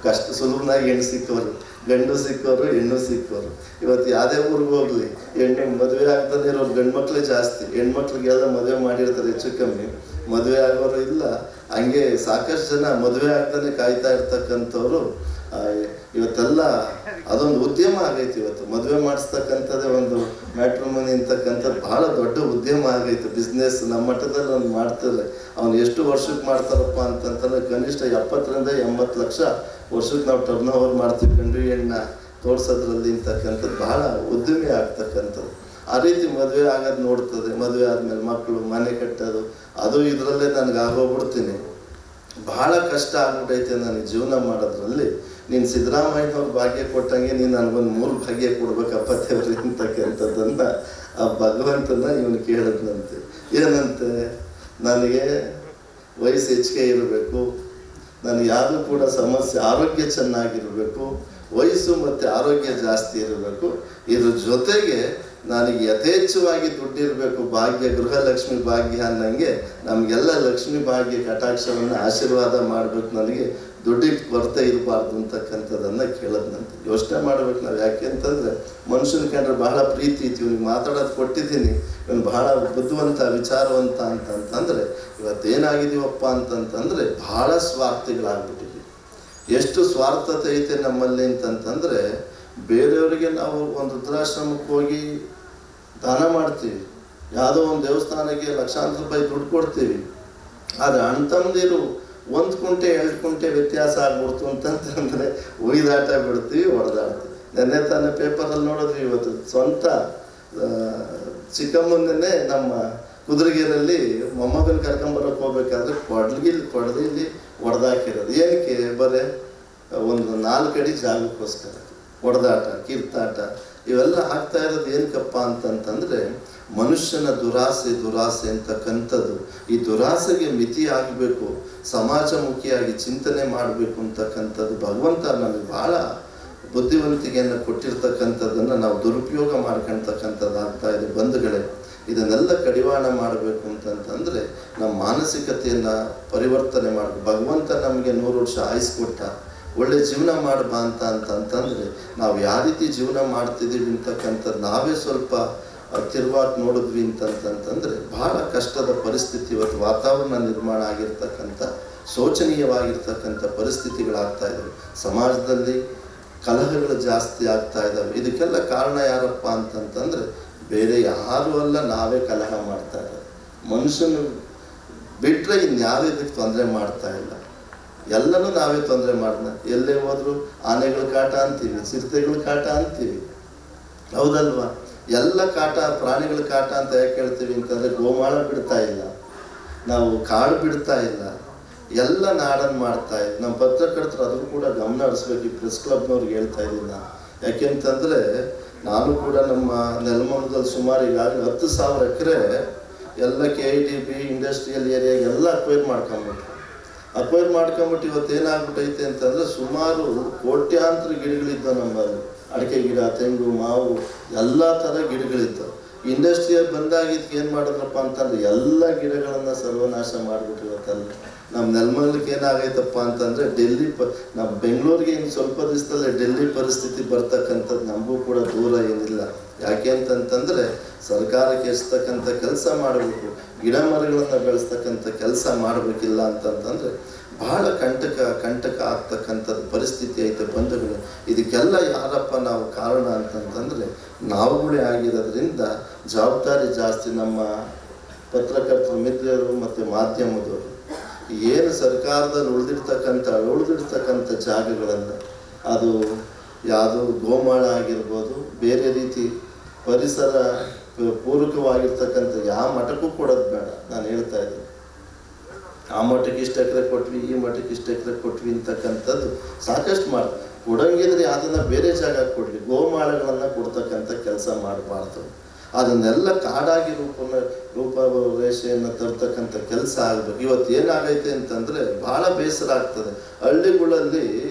ಕಷ್ಟ. ಸುಲಭನಾಗಿ ಹೆಣ್ಣು ಸಿಕ್ಕೋರು, ಗಂಡು ಸಿಕ್ಕೋರು, ಹೆಣ್ಣು ಸಿಕ್ಕೋರು. ಇವತ್ತು ಯಾವುದೇ ಊರಿಗೆ ಹೋಗ್ಲಿ ಹೆಣ್ಣು ಮದುವೆ ಆಗ್ತಾನೆ ಇರೋರು ಗಂಡು ಮಕ್ಕಳೇ ಜಾಸ್ತಿ. ಹೆಣ್ಮಕ್ಳಿಗೆಲ್ಲ ಮದುವೆ ಮಾಡಿರ್ತಾರೆ ಹೆಚ್ಚು ಕಮ್ಮಿ, ಮದುವೆ ಆಗೋರು ಇಲ್ಲ. ಹಂಗೆ ಸಾಕಷ್ಟು ಜನ ಮದುವೆ ಆಗ್ತಾನೆ ಕಾಯ್ತಾ ಇರ್ತಕ್ಕಂಥವ್ರು ಇವತ್ತೆಲ್ಲ ಅದೊಂದು ಉದ್ಯಮ ಆಗೈತಿ. ಇವತ್ತು ಮದುವೆ ಮಾಡಿಸ್ತಕ್ಕಂಥದ್ದೇ ಒಂದು ಮ್ಯಾಟ್ರಿಮೋನಿ ಅಂತಕ್ಕಂಥದ್ದು ಭಾಳ ದೊಡ್ಡ ಉದ್ಯಮ ಆಗೈತೆ, ಬಿಸ್ನೆಸ್. ನಮ್ಮ ಮಟ್ಟದಲ್ಲಿ ಒಂದು ಮಾಡ್ತಾರೆ. ಅವ್ನು ಎಷ್ಟು ವರ್ಷಕ್ಕೆ ಮಾಡ್ತಾರಪ್ಪ ಅಂತಂತಂದ್ರೆ ಕನಿಷ್ಠ 70 ರಿಂದ 80 ಲಕ್ಷ ವರ್ಷಕ್ಕೆ ನಾವು ಟರ್ನ್ ಓವರ್ ಮಾಡ್ತೀವಿ ಗಂಡು ಹೆಣ್ಣ ತೋರ್ಸೋದ್ರಲ್ಲಿ ಅಂತಕ್ಕಂಥದ್ದು ಭಾಳ ಉದ್ಯಮಿ ಆಗ್ತಕ್ಕಂಥದ್ದು. ಆ ರೀತಿ ಮದುವೆ ಆಗೋದು ನೋಡ್ತದೆ. ಮದುವೆ ಆದಮೇಲೆ ಮಕ್ಕಳು, ಮನೆ ಕಟ್ಟೋದು, ಅದು ಇದರಲ್ಲೇ ನನಗೆ ಆಗೋಗ್ಬಿಡ್ತೀನಿ. ಭಾಳ ಕಷ್ಟ ಆಗ್ಬಿಟ್ಟೈತೆ ನನಗೆ ಜೀವನ ಮಾಡೋದ್ರಲ್ಲಿ. ನೀನು ಸಿದ್ದರಾಮಯ್ಯನವ್ರ ಭಾಗ್ಯ ಕೊಟ್ಟಂಗೆ ನೀನು ನನಗೊಂದು 3 ಭಾಗ್ಯ ಕೊಡ್ಬೇಕಪ್ಪ ದೇವ್ರಿ ಅಂತಕ್ಕಂಥದ್ದನ್ನು ಆ ಭಗವಂತನ ಇವನು ಕೇಳಿದ್ನಂತೆ. ಏನಂತೆ, ನನಗೆ ವಯಸ್ಸು ಹೆಚ್ಚಿಗೆ ಇರಬೇಕು, ನನಗೆ ಯಾವುದೂ ಕೂಡ ಸಮಸ್ಯೆ, ಆರೋಗ್ಯ ಚೆನ್ನಾಗಿರಬೇಕು, ವಯಸ್ಸು ಮತ್ತು ಆರೋಗ್ಯ ಜಾಸ್ತಿ ಇರಬೇಕು, ಇದ್ರ ಜೊತೆಗೆ ನನಗೆ ಯಥೇಚ್ಛವಾಗಿ ದುಡ್ಡಿರಬೇಕು, ಭಾಗ್ಯ, ಗೃಹಲಕ್ಷ್ಮಿ ಭಾಗ್ಯ ಅನ್ನಂಗೆ ನಮಗೆಲ್ಲ ಲಕ್ಷ್ಮಿ ಭಾಗ್ಯ ಕಟಾಕ್ಷವನ್ನು ಆಶೀರ್ವಾದ ಮಾಡಬೇಕು, ನನಗೆ ದುಡ್ಡಿಗೆ ಕೊರತೆ ಇರಬಾರ್ದು ಅಂತಕ್ಕಂಥದ್ದನ್ನು ಕೇಳೋದಂತೆ. ಯೋಚನೆ ಮಾಡ್ಬೇಕು ನಾವು. ಯಾಕೆ ಅಂತಂದರೆ ಮನುಷ್ಯನ ಕಂಡ್ರೆ ಬಹಳ ಪ್ರೀತಿ ಇತ್ತು. ಇವನಿಗೆ ಮಾತಾಡೋದು ಕೊಟ್ಟಿದ್ದೀನಿ, ಇವನು ಬಹಳ ಬುದ್ಧಿವಂತ, ವಿಚಾರವಂತ ಅಂತಂತಂದರೆ ಇವತ್ತೇನಾಗಿದ್ದೀವಪ್ಪ ಅಂತಂತಂದರೆ ಭಾಳ ಸ್ವಾರ್ಥಿಗಳಾಗ್ಬಿಟ್ಟಿದ್ವಿ. ಎಷ್ಟು ಸ್ವಾರ್ಥತೆ ಐತೆ ನಮ್ಮಲ್ಲಿ ಅಂತಂತಂದರೆ ಬೇರೆಯವರಿಗೆ ನಾವು ಒಂದು ವೃದ್ಧಾಶ್ರಮಕ್ಕೆ ಹೋಗಿ ದಾನ ಮಾಡ್ತೀವಿ, ಯಾವುದೋ ಒಂದು ದೇವಸ್ಥಾನಕ್ಕೆ ಲಕ್ಷಾಂತರ ರೂಪಾಯಿ ದುಡ್ಡು ಕೊಡ್ತೀವಿ. ಆದರೆ ಅಣ್ತಂದಿರು 1 ಕುಂಟೆ 2 ಕುಂಟೆ ವ್ಯತ್ಯಾಸ ಆಗ್ಬಿಡ್ತು ಅಂತಂತಂದರೆ ಒಯ್ದಾಟ ಬಿಡ್ತೀವಿ, ಹೊಡೆದಾಡ್ತೀವಿ. ನೆನ್ನೆ ತಾನೇ ಪೇಪರಲ್ಲಿ ನೋಡಿದ್ವಿ. ಇವತ್ತು ಸ್ವಂತ ಚಿಕ್ಕಮ್ಮನೇ ನಮ್ಮ ಕುದುರೆಗಿರಲ್ಲಿ ಮೊಮ್ಮಗನ ಕರ್ಕೊಂಬರೋಕೆ ಹೋಗ್ಬೇಕಾದ್ರೆ ಕೊಡದಲ್ಲಿ ಹೊಡೆದಾಕಿರೋದು. ಏನಕ್ಕೆ? ಬರೀ ಒಂದು 4 ಅಡಿ ಜಾಗಕ್ಕೋಸ್ಕರ ಹೊಡೆದಾಟ, ಕಿರ್ತಾಟ ಇವೆಲ್ಲ ಆಗ್ತಾ ಇರೋದು ಏನಕ್ಕಪ್ಪ ಅಂತಂತಂದರೆ ಮನುಷ್ಯನ ದುರಾಸೆ ಅಂತಕ್ಕಂಥದ್ದು. ಈ ದುರಾಸೆಗೆ ಮಿತಿ ಆಗಬೇಕು, ಸಮಾಜಮುಖಿಯಾಗಿ ಚಿಂತನೆ ಮಾಡಬೇಕು ಅಂತಕ್ಕಂಥದ್ದು ಭಗವಂತ ನಮಗೆ ಭಾಳ ಬುದ್ಧಿವಂತಿಕೆಯನ್ನು ಕೊಟ್ಟಿರ್ತಕ್ಕಂಥದ್ದನ್ನು ನಾವು ದುರುಪಯೋಗ ಮಾಡ್ಕೊಳ್ತಕ್ಕಂಥದ್ದು ಆಗ್ತಾ ಇದೆ. ಬಂಧುಗಳೇ, ಇದನ್ನೆಲ್ಲ ಕಡಿವಾಣ ಮಾಡಬೇಕು ಅಂತಂತಂದರೆ ನಮ್ಮ ಮಾನಸಿಕತೆಯನ್ನು ಪರಿವರ್ತನೆ ಮಾಡಬೇಕು. ಭಗವಂತ ನಮಗೆ 100 ವರ್ಷ ಆಯುಸ್ ಕೊಟ್ಟ, ಒಳ್ಳೆ ಜೀವನ ಮಾಡಬಾ ಅಂತಂತಂದರೆ ನಾವು ಯಾವ ರೀತಿ ಜೀವನ ಮಾಡ್ತಿದ್ದೀವಿ ಅಂತಕ್ಕಂಥದ್ದು ನಾವೇ ಸ್ವಲ್ಪ ತಿರುವಾಗಿ ನೋಡಿದ್ವಿ ಅಂತಂತಂದರೆ ಭಾಳ ಕಷ್ಟದ ಪರಿಸ್ಥಿತಿ. ಇವತ್ತು ವಾತಾವರಣ ನಿರ್ಮಾಣ ಆಗಿರ್ತಕ್ಕಂಥ ಶೋಚನೀಯವಾಗಿರ್ತಕ್ಕಂಥ ಪರಿಸ್ಥಿತಿಗಳಾಗ್ತಾ ಇದ್ದಾವೆ. ಸಮಾಜದಲ್ಲಿ ಕಲಹಗಳು ಜಾಸ್ತಿ ಆಗ್ತಾ ಇದ್ದಾವೆ. ಇದಕ್ಕೆಲ್ಲ ಕಾರಣ ಯಾರಪ್ಪ ಅಂತಂತಂದರೆ ಬೇರೆ ಯಾರೂ ಅಲ್ಲ, ನಾವೇ ಕಲಹ ಮಾಡ್ತಾ ಇದ್ದಾವೆ. ಮನುಷ್ಯನು ಬಿಟ್ಟರೆ ಇನ್ಯಾರು ಇದಕ್ಕೆ ತೊಂದರೆ ಮಾಡ್ತಾ ಇಲ್ಲ, ಎಲ್ಲನೂ ನಾವೇ ತೊಂದರೆ ಮಾಡೋಣ. ಎಲ್ಲೇ ಹೋದ್ರು ಆನೆಗಳ ಕಾಟ ಅಂತೀವಿ, ಚಿರತೆಗಳ ಕಾಟ ಅಂತೀವಿ, ಹೌದಲ್ವಾ? ಎಲ್ಲ ಕಾಟ, ಪ್ರಾಣಿಗಳ ಕಾಟ ಅಂತ ಯಾಕೆ ಹೇಳ್ತೀವಿ ಅಂತಂದರೆ ಗೋಮಾಳ ಬಿಡ್ತಾ ಇಲ್ಲ, ನಾವು ಕಾಡು ಬಿಡ್ತಾ ಇಲ್ಲ, ಎಲ್ಲ ನಾಡನ್ನು ಮಾಡ್ತಾ ಇದ್ದೀವಿ. ನಮ್ಮ ಪತ್ರಕರ್ತರು ಅದನ್ನು ಕೂಡ ಗಮನ ಹರಿಸ್ಬೇಕು. ಈ ಪ್ರೆಸ್ ಕ್ಲಬ್ನವ್ರಿಗೆ ಹೇಳ್ತಾ ಇದ್ದೀನಿ ನಾನು. ಯಾಕೆಂತಂದರೆ ನಾನು ಕೂಡ ನಮ್ಮ ನೆಲಮಂಗಲದಲ್ಲಿ ಸುಮಾರು ಈಗಾಗಲೇ 10,000 ಎಕರೆ ಎಲ್ಲ KIDB ಇಂಡಸ್ಟ್ರಿಯಲ್ ಏರಿಯಾ ಎಲ್ಲ ಅಕ್ವೈರ್ ಮಾಡ್ಕೊಂಬಿಟ್ಟು ಇವತ್ತೇನಾಗ್ಬಿಟ್ಟೈತೆ ಅಂತಂದರೆ ಸುಮಾರು ಕೋಟ್ಯಾಂತರ ಗಿಡಗಳಿದ್ದವು ನಮ್ಮಲ್ಲಿ. ಅಡಿಕೆ ಗಿಡ, ತೆಂಗು, ಮಾವು ಎಲ್ಲ ಥರ ಗಿಡಗಳಿದ್ದವು. ಇಂಡಸ್ಟ್ರಿಯಲ್ಲಿ ಬಂದಾಗಿದ್ದಕ್ಕೆ ಏನು ಮಾಡಿದ್ರಪ್ಪ ಅಂತಂದರೆ ಎಲ್ಲ ಗಿಡಗಳನ್ನು ಸರ್ವನಾಶ ಮಾಡಿಬಿಟ್ಟು ಇವತ್ತಲ್ಲ. ನಮ್ಮ ನೆಲಮಂಗಲಕ್ಕೆ ಏನಾಗೈತಪ್ಪ ಅಂತಂದರೆ ನಮ್ಮ ಬೆಂಗಳೂರಿಗೆ ಇನ್ನು ಸ್ವಲ್ಪ ದಿವಸದಲ್ಲೇ ಡೆಲ್ಲಿ ಪರಿಸ್ಥಿತಿ ಬರ್ತಕ್ಕಂಥದ್ದು ನಮಗೂ ಕೂಡ ದೂರ ಏನಿಲ್ಲ. ಯಾಕೆ ಅಂತಂತಂದರೆ ಸರ್ಕಾರಕ್ಕೆ ಎಷ್ಟತಕ್ಕಂಥ ಕೆಲಸ ಮಾಡಬೇಕು, ಗಿಡ ಮರಗಳನ್ನು ಬೆಳೆಸ್ತಕ್ಕಂಥ ಕೆಲಸ ಮಾಡಬೇಕಿಲ್ಲ ಅಂತಂತಂದರೆ ಭಾಳ ಕಂಟಕ ಆಗ್ತಕ್ಕಂಥದ್ದು ಪರಿಸ್ಥಿತಿ ಐತೆ ಬಂಧುಗಳು. ಇದಕ್ಕೆಲ್ಲ ಯಾರಪ್ಪ ನಾವು ಕಾರಣ ಅಂತಂತಂದರೆ ನಾವುಗಳೇ ಆಗಿರೋದ್ರಿಂದ ಜವಾಬ್ದಾರಿ ಜಾಸ್ತಿ. ನಮ್ಮ ಪತ್ರಕರ್ತರು ಮಿತ್ರರು ಮತ್ತು ಮಾಧ್ಯಮದವರು ಏನು ಸರ್ಕಾರದಲ್ಲಿ ಉಳಿದಿರ್ತಕ್ಕಂಥ ಜಾಗಗಳನ್ನು, ಅದು ಯಾವುದು ಗೋಮಾಳ ಆಗಿರ್ಬೋದು, ಬೇರೆ ರೀತಿ ಪರಿಸರ ಪೂರಕವಾಗಿರ್ತಕ್ಕಂಥ ಯಾವ ಮಠಕ್ಕೂ ಕೊಡೋದು ಬೇಡ. ನಾನು ಹೇಳ್ತಾ ಇದ್ದೀನಿ, ಆ ಮಠಕ್ಕೆ ಇಷ್ಟು ಎಕರೆ ಕೊಟ್ವಿ, ಈ ಮಠಕ್ಕೆ ಇಷ್ಟು ಎಕರೆ ಕೊಟ್ವಿ ಅಂತಕ್ಕಂಥದ್ದು ಸಾಕಷ್ಟು ಕೊಡಂಗಿದ್ರೆ ಅದನ್ನು ಬೇರೆ ಜಾಗ ಕೊಡಲಿ. ಗೋಮಾಳಗಳನ್ನು ಕೊಡ್ತಕ್ಕಂಥ ಕೆಲಸ ಮಾಡಬಾರ್ದು. ಅದನ್ನೆಲ್ಲ ಕಾಡಾಗಿ ರೂಪರೇಷೆಯನ್ನು ತರ್ತಕ್ಕಂಥ ಕೆಲಸ ಆಗಬೇಕು. ಇವತ್ತು ಏನಾಗೈತೆ ಅಂತಂದರೆ ಭಾಳ ಬೇಸರ ಆಗ್ತದೆ. ಹಳ್ಳಿಗಳಲ್ಲಿ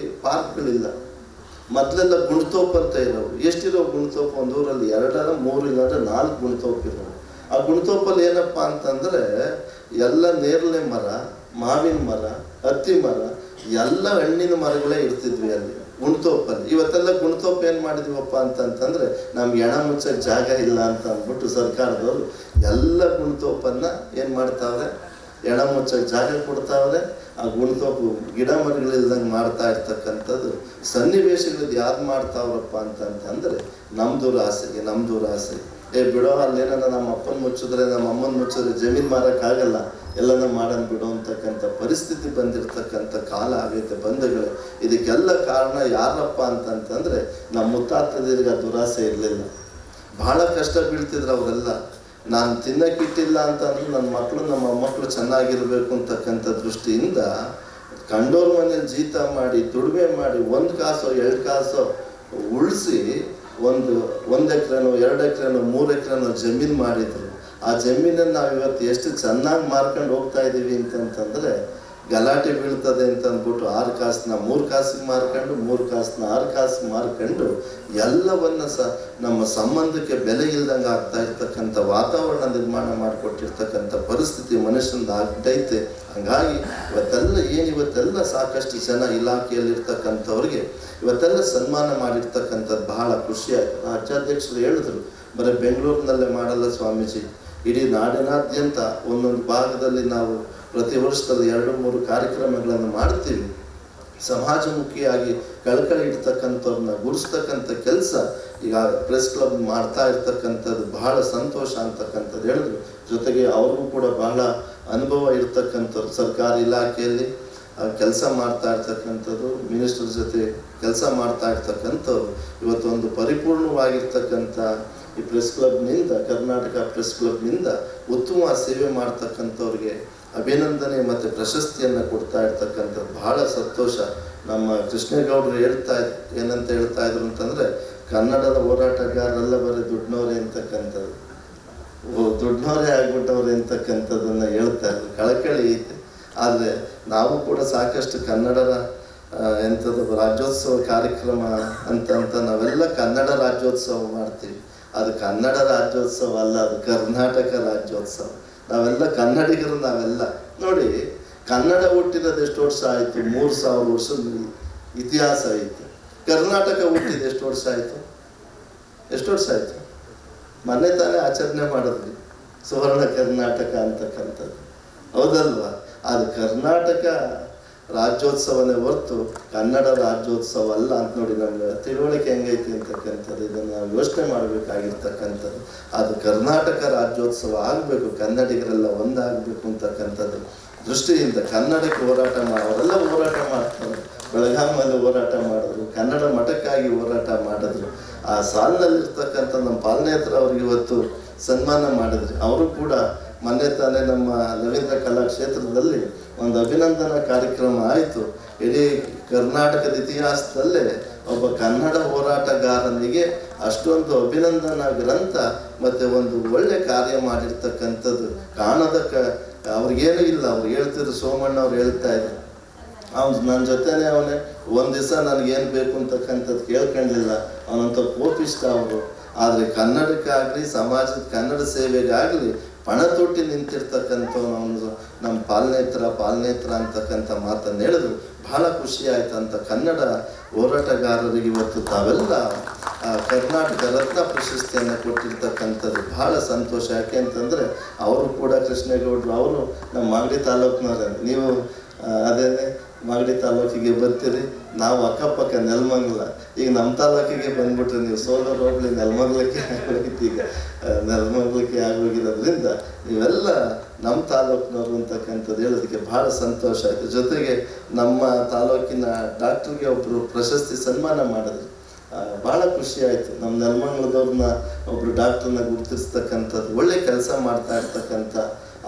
ಪಾರ್ಕ್ಗಳಿಲ್ಲ. ಮೊದಲೆಲ್ಲ ಗುಣತೋಪ್ ಅಂತ ಇರೋವು. ಎಷ್ಟಿರೋ ಗುಣತೋಪ್ ಒಂದು ಊರಲ್ಲಿ 2 3 ಇಲ್ಲಾಂದ್ರೆ 4 ಗುಣತೋಪ್ ಇರೋವು. ಆ ಗುಣತೋಪಲ್ಲಿ ಏನಪ್ಪ ಅಂತಂದರೆ ಎಲ್ಲ ನೇರಳೆ ಮರ, ಮಾವಿನ ಮರ, ಹತ್ತಿ ಮರ, ಎಲ್ಲ ಹಣ್ಣಿನ ಮರಗಳೇ ಇರ್ತಿದ್ವಿ ಅಲ್ಲಿ ಗುಣತೋಪಲ್ಲಿ. ಇವತ್ತೆಲ್ಲ ಗುಣತೋಪ್ ಏನು ಮಾಡಿದ್ವಪ್ಪ ಅಂತಂತಂದರೆ ನಮ್ಗೆ ಹೆಣ ಮುಚ್ಚಕ್ಕೆ ಜಾಗ ಇಲ್ಲ ಅಂತ ಅಂದ್ಬಿಟ್ಟು ಸರ್ಕಾರದವರು ಎಲ್ಲ ಗುಣತೋಪನ್ನು ಏನು ಮಾಡ್ತಾವ್ರೆ, ಹೆಣ ಮುಚ್ಚಕ್ಕೆ ಜಾಗ ಕೊಡ್ತಾವ್ರೆ. ಆ ಗುಣತೋಪು ಗಿಡ ಮರಗಳಿಲ್ದಂಗೆ ಮಾಡ್ತಾ ಇರ್ತಕ್ಕಂಥದ್ದು ಸನ್ನಿವೇಶಗಳದ್ದು ಯಾರು ಮಾಡ್ತಾವ್ರಪ್ಪ ಅಂತಂತಂದರೆ ನಮ್ಮ ದುರಾಸೆಗೆ ಬಿಡೋ ಅಲ್ಲೇನ ನಮ್ಮ ಅಪ್ಪನ ಮುಚ್ಚಿದ್ರೆ ನಮ್ಮ ಅಮ್ಮನ ಮುಚ್ಚಿದ್ರೆ ಜಮೀನು ಮಾರೋಕ್ಕಾಗಲ್ಲ, ಎಲ್ಲನ ಮಾಡೋಣ ಬಿಡೋ ಅಂತಕ್ಕಂಥ ಪರಿಸ್ಥಿತಿ ಬಂದಿರತಕ್ಕಂಥ ಕಾಲ ಆಗೈತೆ ಬಂಧುಗಳೇ. ಇದಕ್ಕೆಲ್ಲ ಕಾರಣ ಯಾರಪ್ಪ ಅಂತಂತಂದರೆ ನಮ್ಮ ಮುತ್ತಾತದಿರಿಗೆ ಆ ದುರಾಸೆ ಇರಲಿಲ್ಲ. ಭಾಳ ಕಷ್ಟ ಬೀಳ್ತಿದ್ರು ಅವರೆಲ್ಲ. ನಾನು ತಿನ್ನಕ್ಕಿಟ್ಟಿಲ್ಲ ಅಂತಂದ್ರೆ ನನ್ನ ಮಕ್ಕಳು ನಮ್ಮ ಮೊಮ್ಮಕ್ಕಳು ಚೆನ್ನಾಗಿರ್ಬೇಕು ಅಂತಕ್ಕಂಥ ದೃಷ್ಟಿಯಿಂದ ಕಂಡೋರ್ ಮನೇಲಿ ಜೀತ ಮಾಡಿ ದುಡಿಮೆ ಮಾಡಿ 1 ಕಾಸೋ 2 ಕಾಸೋ ಉಳಿಸಿ 1 ಎಕರೆನೋ 2 ಎಕರೆನೋ 3 ಎಕರೆನೋ ಜಮೀನು ಮಾಡಿದ್ರು. ಆ ಜಮೀನನ್ನು ನಾವು ಇವತ್ತು ಎಷ್ಟು ಚೆನ್ನಾಗಿ ಮಾರ್ಕೊಂಡು ಹೋಗ್ತಾ ಇದ್ದೀವಿ ಅಂತಂತಂದರೆ ಗಲಾಟೆ ಬೀಳ್ತದೆ ಅಂತ ಅಂದ್ಬಿಟ್ಟು 6 ಕಾಸನ್ನ 3 ಕಾಸಿಗೆ ಮಾರ್ಕೊಂಡು 3 ಕಾಸನ್ನ 6 ಕಾಸಿಗೆ ಮಾರ್ಕೊಂಡು ಎಲ್ಲವನ್ನ ನಮ್ಮ ಸಂಬಂಧಕ್ಕೆ ಬೆಲೆ ಇಲ್ದಂಗೆ ಆಗ್ತಾ ಇರ್ತಕ್ಕಂಥ ವಾತಾವರಣ ನಿರ್ಮಾಣ ಮಾಡಿಕೊಟ್ಟಿರ್ತಕ್ಕಂಥ ಪರಿಸ್ಥಿತಿ ಮನುಷ್ಯಂದು ಆಗ್ತೈತೆ. ಹಾಗಾಗಿ ಇವತ್ತೆಲ್ಲ ಸಾಕಷ್ಟು ಜನ ಇಲಾಖೆಯಲ್ಲಿರ್ತಕ್ಕಂಥವ್ರಿಗೆ ಇವತ್ತೆಲ್ಲ ಸನ್ಮಾನ ಮಾಡಿರ್ತಕ್ಕಂಥದ್ದು ಬಹಳ ಖುಷಿಯಾಯಿತು. ರಾಜ್ಯಾಧ್ಯಕ್ಷರು ಹೇಳಿದ್ರು, ಬರೀ ಬೆಂಗಳೂರಿನಲ್ಲೇ ಮಾಡಲ್ಲ ಸ್ವಾಮೀಜಿ, ಇಡೀ ನಾಡಿನಾದ್ಯಂತ ಒಂದೊಂದು ಭಾಗದಲ್ಲಿ ನಾವು ಪ್ರತಿ ವರ್ಷದಲ್ಲಿ 2-3 ಕಾರ್ಯಕ್ರಮಗಳನ್ನು ಮಾಡ್ತೀವಿ. ಸಮಾಜಮುಖಿಯಾಗಿ ಕಳಕಳಿ ಇಡ್ತಕ್ಕಂಥವ್ರನ್ನ ಗುರುಸ್ತಕ್ಕಂಥ ಕೆಲಸ ಈಗ ಪ್ರೆಸ್ ಕ್ಲಬ್ ಮಾಡ್ತಾ ಇರ್ತಕ್ಕಂಥದ್ದು ಬಹಳ ಸಂತೋಷ ಅಂತಕ್ಕಂಥದ್ದು ಹೇಳಿದ್ರು. ಜೊತೆಗೆ ಅವ್ರಿಗೂ ಕೂಡ ಬಹಳ ಅನುಭವ ಇರ್ತಕ್ಕಂಥವ್ರು, ಸರ್ಕಾರಿ ಇಲಾಖೆಯಲ್ಲಿ ಕೆಲಸ ಮಾಡ್ತಾ ಇರ್ತಕ್ಕಂಥದ್ದು, ಮಿನಿಸ್ಟರ್ ಜೊತೆ ಕೆಲಸ ಮಾಡ್ತಾ ಇರ್ತಕ್ಕಂಥವ್ರು ಇವತ್ತೊಂದು ಪರಿಪೂರ್ಣವಾಗಿರ್ತಕ್ಕಂಥ ಈ ಪ್ರೆಸ್ ಕ್ಲಬ್ನಿಂದ, ಕರ್ನಾಟಕ ಪ್ರೆಸ್ ಕ್ಲಬ್ನಿಂದ ಉತ್ತಮ ಸೇವೆ ಮಾಡ್ತಕ್ಕಂಥವ್ರಿಗೆ ಅಭಿನಂದನೆ ಮತ್ತು ಪ್ರಶಸ್ತಿಯನ್ನು ಕೊಡ್ತಾ ಇರ್ತಕ್ಕಂಥದ್ದು ಬಹಳ ಸಂತೋಷ. ನಮ್ಮ ಕೃಷ್ಣೇಗೌಡರು ಏನಂತ ಹೇಳ್ತಾ ಇದ್ರು ಅಂತಂದರೆ, ಕನ್ನಡದ ಹೋರಾಟಗಾರರೆಲ್ಲ ಬರೀ ದುಡ್ನವರೇ ಅಂತಕ್ಕಂಥದ್ದು, ದುಡ್ನವರೇ ಆಗ್ಬಿಟ್ಟವ್ರೆ ಅಂತಕ್ಕಂಥದ್ದನ್ನು ಹೇಳ್ತಾ ಇದ್ರು. ಕಳಕಳಿ ಐತೆ. ಆದರೆ ನಾವು ಕೂಡ ಸಾಕಷ್ಟು ಕನ್ನಡದ ರಾಜ್ಯೋತ್ಸವ ಕಾರ್ಯಕ್ರಮ ಅಂತ ನಾವೆಲ್ಲ ಕನ್ನಡ ರಾಜ್ಯೋತ್ಸವ ಮಾಡ್ತೀವಿ. ಅದು ಕನ್ನಡ ರಾಜ್ಯೋತ್ಸವ ಅಲ್ಲ, ಅದು ಕರ್ನಾಟಕ ರಾಜ್ಯೋತ್ಸವ. ನಾವೆಲ್ಲ ಕನ್ನಡಿಗರು. ನಾವೆಲ್ಲ ನೋಡಿ, ಕನ್ನಡ ಹುಟ್ಟಿರೋದು ಎಷ್ಟು ವರ್ಷ ಆಯಿತು? 3000 ವರ್ಷದ ಇತಿಹಾಸ ಐತೆ. ಕರ್ನಾಟಕ ಹುಟ್ಟಿದ ಎಷ್ಟು ವರ್ಷ ಆಯಿತು? ಮೊನ್ನೆ ತಾನೇ ಆಚರಣೆ ಮಾಡಿದ್ವಿ ಸುವರ್ಣ ಕರ್ನಾಟಕ ಅಂತಕ್ಕಂಥದ್ದು, ಹೌದಲ್ವಾ? ಅದು ಕರ್ನಾಟಕ ರಾಜ್ಯೋತ್ಸವನೇ ಹೊರತು ಕನ್ನಡ ರಾಜ್ಯೋತ್ಸವ ಅಲ್ಲ ಅಂತ ನೋಡಿ ನಮ್ಗೆ ತಿಳುವಳಿಕೆ ಹೆಂಗೈತಿ ಅಂತಕ್ಕಂಥದ್ದು ಇದನ್ನು ನಾವು ಯೋಚನೆ ಮಾಡಬೇಕಾಗಿರ್ತಕ್ಕಂಥದ್ದು. ಅದು ಕರ್ನಾಟಕ ರಾಜ್ಯೋತ್ಸವ ಆಗಬೇಕು, ಕನ್ನಡಿಗರೆಲ್ಲ ಒಂದಾಗಬೇಕು ಅಂತಕ್ಕಂಥದ್ದು ದೃಷ್ಟಿಯಿಂದ ಕನ್ನಡಕ್ಕೆ ಅವರೆಲ್ಲ ಹೋರಾಟ ಮಾಡ್ತಾರೆ. ಬೆಳಗಾಮಲ್ಲಿ ಹೋರಾಟ ಮಾಡಿದ್ರು, ಕನ್ನಡ ಮಠಕ್ಕಾಗಿ ಹೋರಾಟ ಮಾಡಿದ್ರು. ಆ ಸಾಲಿನಲ್ಲಿರ್ತಕ್ಕಂಥ ನಮ್ಮ ಪಾಲನೇತ್ರ ಅವ್ರಿಗೆ ಇವತ್ತು ಸನ್ಮಾನ ಮಾಡಿದ್ರಿ. ಅವರು ಕೂಡ ಮೊನ್ನೆ ತಾನೇ ನಮ್ಮ ರವೀಂದ್ರ ಕಲಾಕ್ಷೇತ್ರದಲ್ಲಿ ಒಂದು ಅಭಿನಂದನಾ ಕಾರ್ಯಕ್ರಮ ಆಯಿತು. ಇಡೀ ಕರ್ನಾಟಕದ ಇತಿಹಾಸದಲ್ಲೇ ಒಬ್ಬ ಕನ್ನಡ ಹೋರಾಟಗಾರನಿಗೆ ಅಷ್ಟೊಂದು ಅಭಿನಂದನಾ ಗ್ರಂಥ ಮತ್ತು ಒಂದು ಒಳ್ಳೆ ಕಾರ್ಯ ಮಾಡಿರ್ತಕ್ಕಂಥದ್ದು ಅವ್ರಿಗೇನೂ ಇಲ್ಲ. ಅವ್ರು ಹೇಳ್ತಿದ್ರು, ಸೋಮಣ್ಣ ಅವ್ರು ಹೇಳ್ತಾ ಇದ್ರು, ನನ್ನ ಜೊತೆನೇ ಅವನೇ ಒಂದು ದಿವಸ ನನಗೇನು ಬೇಕು ಅಂತಕ್ಕಂಥದ್ದು ಕೇಳ್ಕೊಂಡಿಲ್ಲ. ಅವನಂತ ಕೋಪಿಷ್ಟ ಅವರು. ಆದರೆ ಕನ್ನಡಕ್ಕಾಗಲಿ, ಸಮಾಜದ ಕನ್ನಡ ಸೇವೆಗಾಗಲಿ ಪಣ ತೊಟ್ಟಿ ನಿಂತಿರ್ತಕ್ಕಂಥವ್ನು ನಮ್ಮ ಪಾಲನೇತ್ರ ಅಂತಕ್ಕಂಥ ಮಾತನ್ನು ಹೇಳಿದ್ರು. ಬಹಳ ಖುಷಿ ಆಯ್ತು ಅಂತ ಕನ್ನಡ ಹೋರಾಟಗಾರರಿಗೆ ಇವತ್ತು ತಾವೆಲ್ಲ ಕರ್ನಾಟಕ ರತ್ನ ಪ್ರಶಸ್ತಿಯನ್ನು ಕೊಟ್ಟಿರ್ತಕ್ಕಂಥದ್ದು ಬಹಳ ಸಂತೋಷ. ಯಾಕೆ ಅಂತಂದರೆ ಅವರು ಕೂಡ ಕೃಷ್ಣೇಗೌಡರು, ಅವರು ನಮ್ಮ ಮಾಗಡಿ ತಾಲೂಕಿನವರೇ. ನೀವು ಅದೇ ಮಾಗಡಿ ತಾಲೂಕಿಗೆ ಬರ್ತೀರಿ, ನಾವು ಅಕ್ಕಪಕ್ಕ ನೆಲಮಂಗಲ. ಈಗ ನಮ್ಮ ತಾಲೂಕಿಗೆ ಬಂದ್ಬಿಟ್ರೆ ನೀವು ಸೋಲೂರು ಹೋಗ್ಲಿ ನೆಲಮಂಗಲಕ್ಕೆ ಆಗೋಗಿತ್ತು. ಈಗ ನೆಲಮಂಗಲಕ್ಕೆ ಆಗೋಗಿರೋದ್ರಿಂದ ನೀವೆಲ್ಲ ನಮ್ಮ ತಾಲೂಕಿನವರು ಅಂತಕ್ಕಂಥದ್ದು ಹೇಳೋದಕ್ಕೆ ಭಾಳ ಸಂತೋಷ ಆಯಿತು. ಜೊತೆಗೆ ನಮ್ಮ ತಾಲೂಕಿನ ಡಾಕ್ಟ್ರಿಗೆ ಒಬ್ಬರು ಪ್ರಶಸ್ತಿ ಸನ್ಮಾನ ಮಾಡಿದ್ರು. ಭಾಳ ಖುಷಿ ಆಯಿತು. ನಮ್ಮ ನೆಲಮಂಗಲದವ್ರನ್ನ ಒಬ್ಬರು ಡಾಕ್ಟ್ರನ್ನ ಗುರುತಿಸ್ತಕ್ಕಂಥದ್ದು, ಒಳ್ಳೆ ಕೆಲಸ ಮಾಡ್ತಾ ಇರ್ತಕ್ಕಂಥ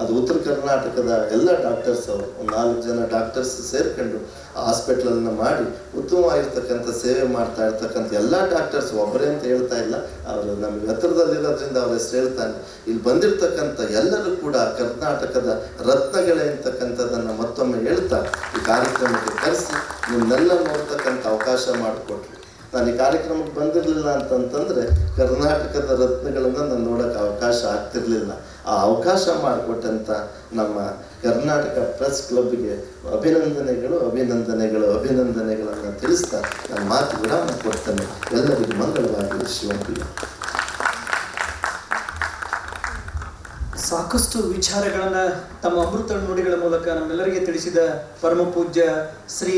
ಅದು ಉತ್ತರ ಕರ್ನಾಟಕದ ಎಲ್ಲ ಡಾಕ್ಟರ್ಸ್ ಅವರು ಒಂದು 4 ಜನ ಡಾಕ್ಟರ್ಸ್ ಸೇರ್ಕೊಂಡು ಹಾಸ್ಪಿಟ್ಲನ್ನು ಮಾಡಿ ಉತ್ತಮವಾಗಿರ್ತಕ್ಕಂಥ ಸೇವೆ ಮಾಡ್ತಾ ಇರ್ತಕ್ಕಂಥ ಎಲ್ಲ ಡಾಕ್ಟರ್ಸ್ ಒಬ್ಬರೇ ಅಂತ ಹೇಳ್ತಾ ಇಲ್ಲ, ಅವರು ನಮಗೆ ಹತ್ತಿರದಲ್ಲಿರೋದ್ರಿಂದ ಅವ್ರ ಹೆಸರು ಹೇಳ್ತಾನೆ. ಇಲ್ಲಿ ಬಂದಿರತಕ್ಕಂಥ ಎಲ್ಲರೂ ಕೂಡ ಕರ್ನಾಟಕದ ರತ್ನಗಳೇ ಅಂತಕ್ಕಂಥದ್ದನ್ನು ಮತ್ತೊಮ್ಮೆ ಹೇಳ್ತಾ ಈ ಕಾರ್ಯಕ್ರಮಕ್ಕೆ ಕರೆಸಿ ನಿಮ್ಮನ್ನೆಲ್ಲ ನೋಡ್ತಕ್ಕಂಥ ಅವಕಾಶ ಮಾಡಿಕೊಟ್ರು. ನಾನು ಈ ಕಾರ್ಯಕ್ರಮಕ್ಕೆ ಬಂದಿರಲಿಲ್ಲ ಅಂತಂತಂದರೆ ಕರ್ನಾಟಕದ ರತ್ನಗಳನ್ನು ನಾನು ನೋಡೋಕ್ಕೆ ಅವಕಾಶ ಆಗ್ತಿರ್ಲಿಲ್ಲ. ಆ ಅವಕಾಶ ಮಾಡಿಕೊಟ್ಟಂಥ ನಮ್ಮ ಕರ್ನಾಟಕ ಪ್ರೆಸ್ ಕ್ಲಬ್ಗೆ ಅಭಿನಂದನೆಗಳನ್ನು ತಿಳಿಸ್ತಾ ನಾನು ಮಾತು ವಿರಾಮ ಕೊಡ್ತೇನೆ. ಎಲ್ಲರಿಗೂ ಮಂಗಳವಾಗಿ ಶಿವಂಪಿಗೆ. ಸಾಕಷ್ಟು ವಿಚಾರಗಳನ್ನು ತಮ್ಮ ಅಮೃತ ನುಡಿಗಳ ಮೂಲಕ ನಮ್ಮೆಲ್ಲರಿಗೆ ತಿಳಿಸಿದ ಪರಮ ಪೂಜ್ಯ ಶ್ರೀ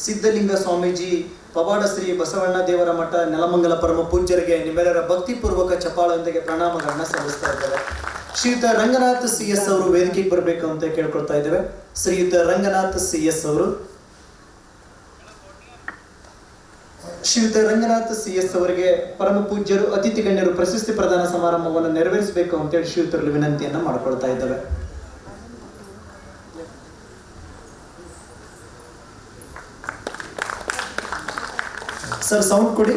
ಸಿದ್ಧಲಿಂಗ ಸ್ವಾಮೀಜಿ, ಪವಾಡ ಶ್ರೀ ಬಸವಣ್ಣ ದೇವರ ಮಠ, ನೆಲಮಂಗಲ ಪರಮ ಪೂಜ್ಯರಿಗೆ ನಿಮ್ಮೆಲ್ಲರ ಭಕ್ತಿಪೂರ್ವಕ ಚಪ್ಪಾಳೊಂದಿಗೆ ಪ್ರಣಾಮಗಳನ್ನ ಸಲ್ಲಿಸ್ತಾ ಇದ್ದೇವೆ. ಶ್ರೀಯುತ ರಂಗನಾಥ್ CS ಅವರು ವೇದಿಕೆಗೆ ಬರಬೇಕು ಅಂತ ಕೇಳ್ಕೊಳ್ತಾ ಇದ್ದೇವೆ. ಶ್ರೀಯುತ ರಂಗನಾಥ್ CS ಅವರು, ಶ್ರೀಯುತ ರಂಗನಾಥ್ CS ಅವರಿಗೆ ಪರಮ ಪೂಜ್ಯರು ಅತಿಥಿ ಗಣ್ಯರು ಪ್ರಶಸ್ತಿ ಪ್ರದಾನ ಸಮಾರಂಭವನ್ನು ನೆರವೇರಿಸಬೇಕು ಅಂತೇಳಿ ಶ್ರೀಯುತರಲ್ಲಿ ವಿನಂತಿಯನ್ನ ಮಾಡ್ಕೊಳ್ತಾ ಇದ್ದೇವೆ. ಸರ್ ಸೌಂಡ್ ಕೊಡಿ.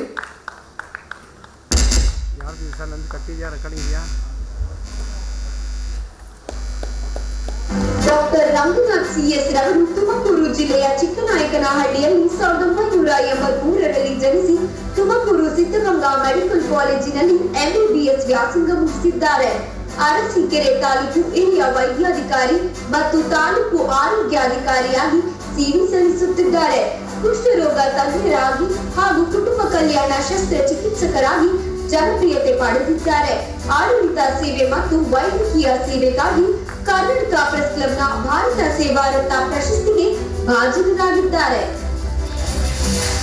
ಡಾಕ್ಟರ್ ರಂಗನಾಥ್ CS ರವರು ತುಮಕೂರು ಜಿಲ್ಲೆಯ ಚಿಕ್ಕನಾಯಕನಹಳ್ಳಿಯಲ್ಲಿ 1983ರಲ್ಲಿ ಜನಿಸಿ ತುಮಕೂರು ಸಿದ್ಧಗಂಗಾ ಮೆಡಿಕಲ್ ಕಾಲೇಜಿನಲ್ಲಿ MBBS ವ್ಯಾಸಂಗ ಮುಗಿಸಿದ್ದಾರೆ. ಅರಸೀಕೆರೆ ತಾಲೂಕು ಹಿರಿಯ ವೈದ್ಯಾಧಿಕಾರಿ ಮತ್ತು ತಾಲೂಕು ಆರೋಗ್ಯಾಧಿಕಾರಿಯಾಗಿ ಸೇವೆ ಸಲ್ಲಿಸುತ್ತಿದ್ದಾರೆ. ಕುಷ್ಠರೋಗ ತಜ್ಞರಾಗಿ ಹಾಗೂ ಕುಟುಂಬ ಕಲ್ಯಾಣ ಶಸ್ತ್ರಚಿಕಿತ್ಸಕರಾಗಿ ಜನಪ್ರಿಯತೆ ಪಡೆದಿದ್ದಾರೆ. ಆಡಳಿತ ಸೇವೆ ಮತ್ತು ವೈದ್ಯಕೀಯ ಸೇವೆಗಾಗಿ ಕರ್ನಾಟಕ ಪ್ರೆಸ್ ಕ್ಲಬ್ನ ಭಾರತ ಸೇವಾ ರತ್ನ ಪ್ರಶಸ್ತಿಗೆ ಭಾಜನರಾಗಿದ್ದಾರೆ.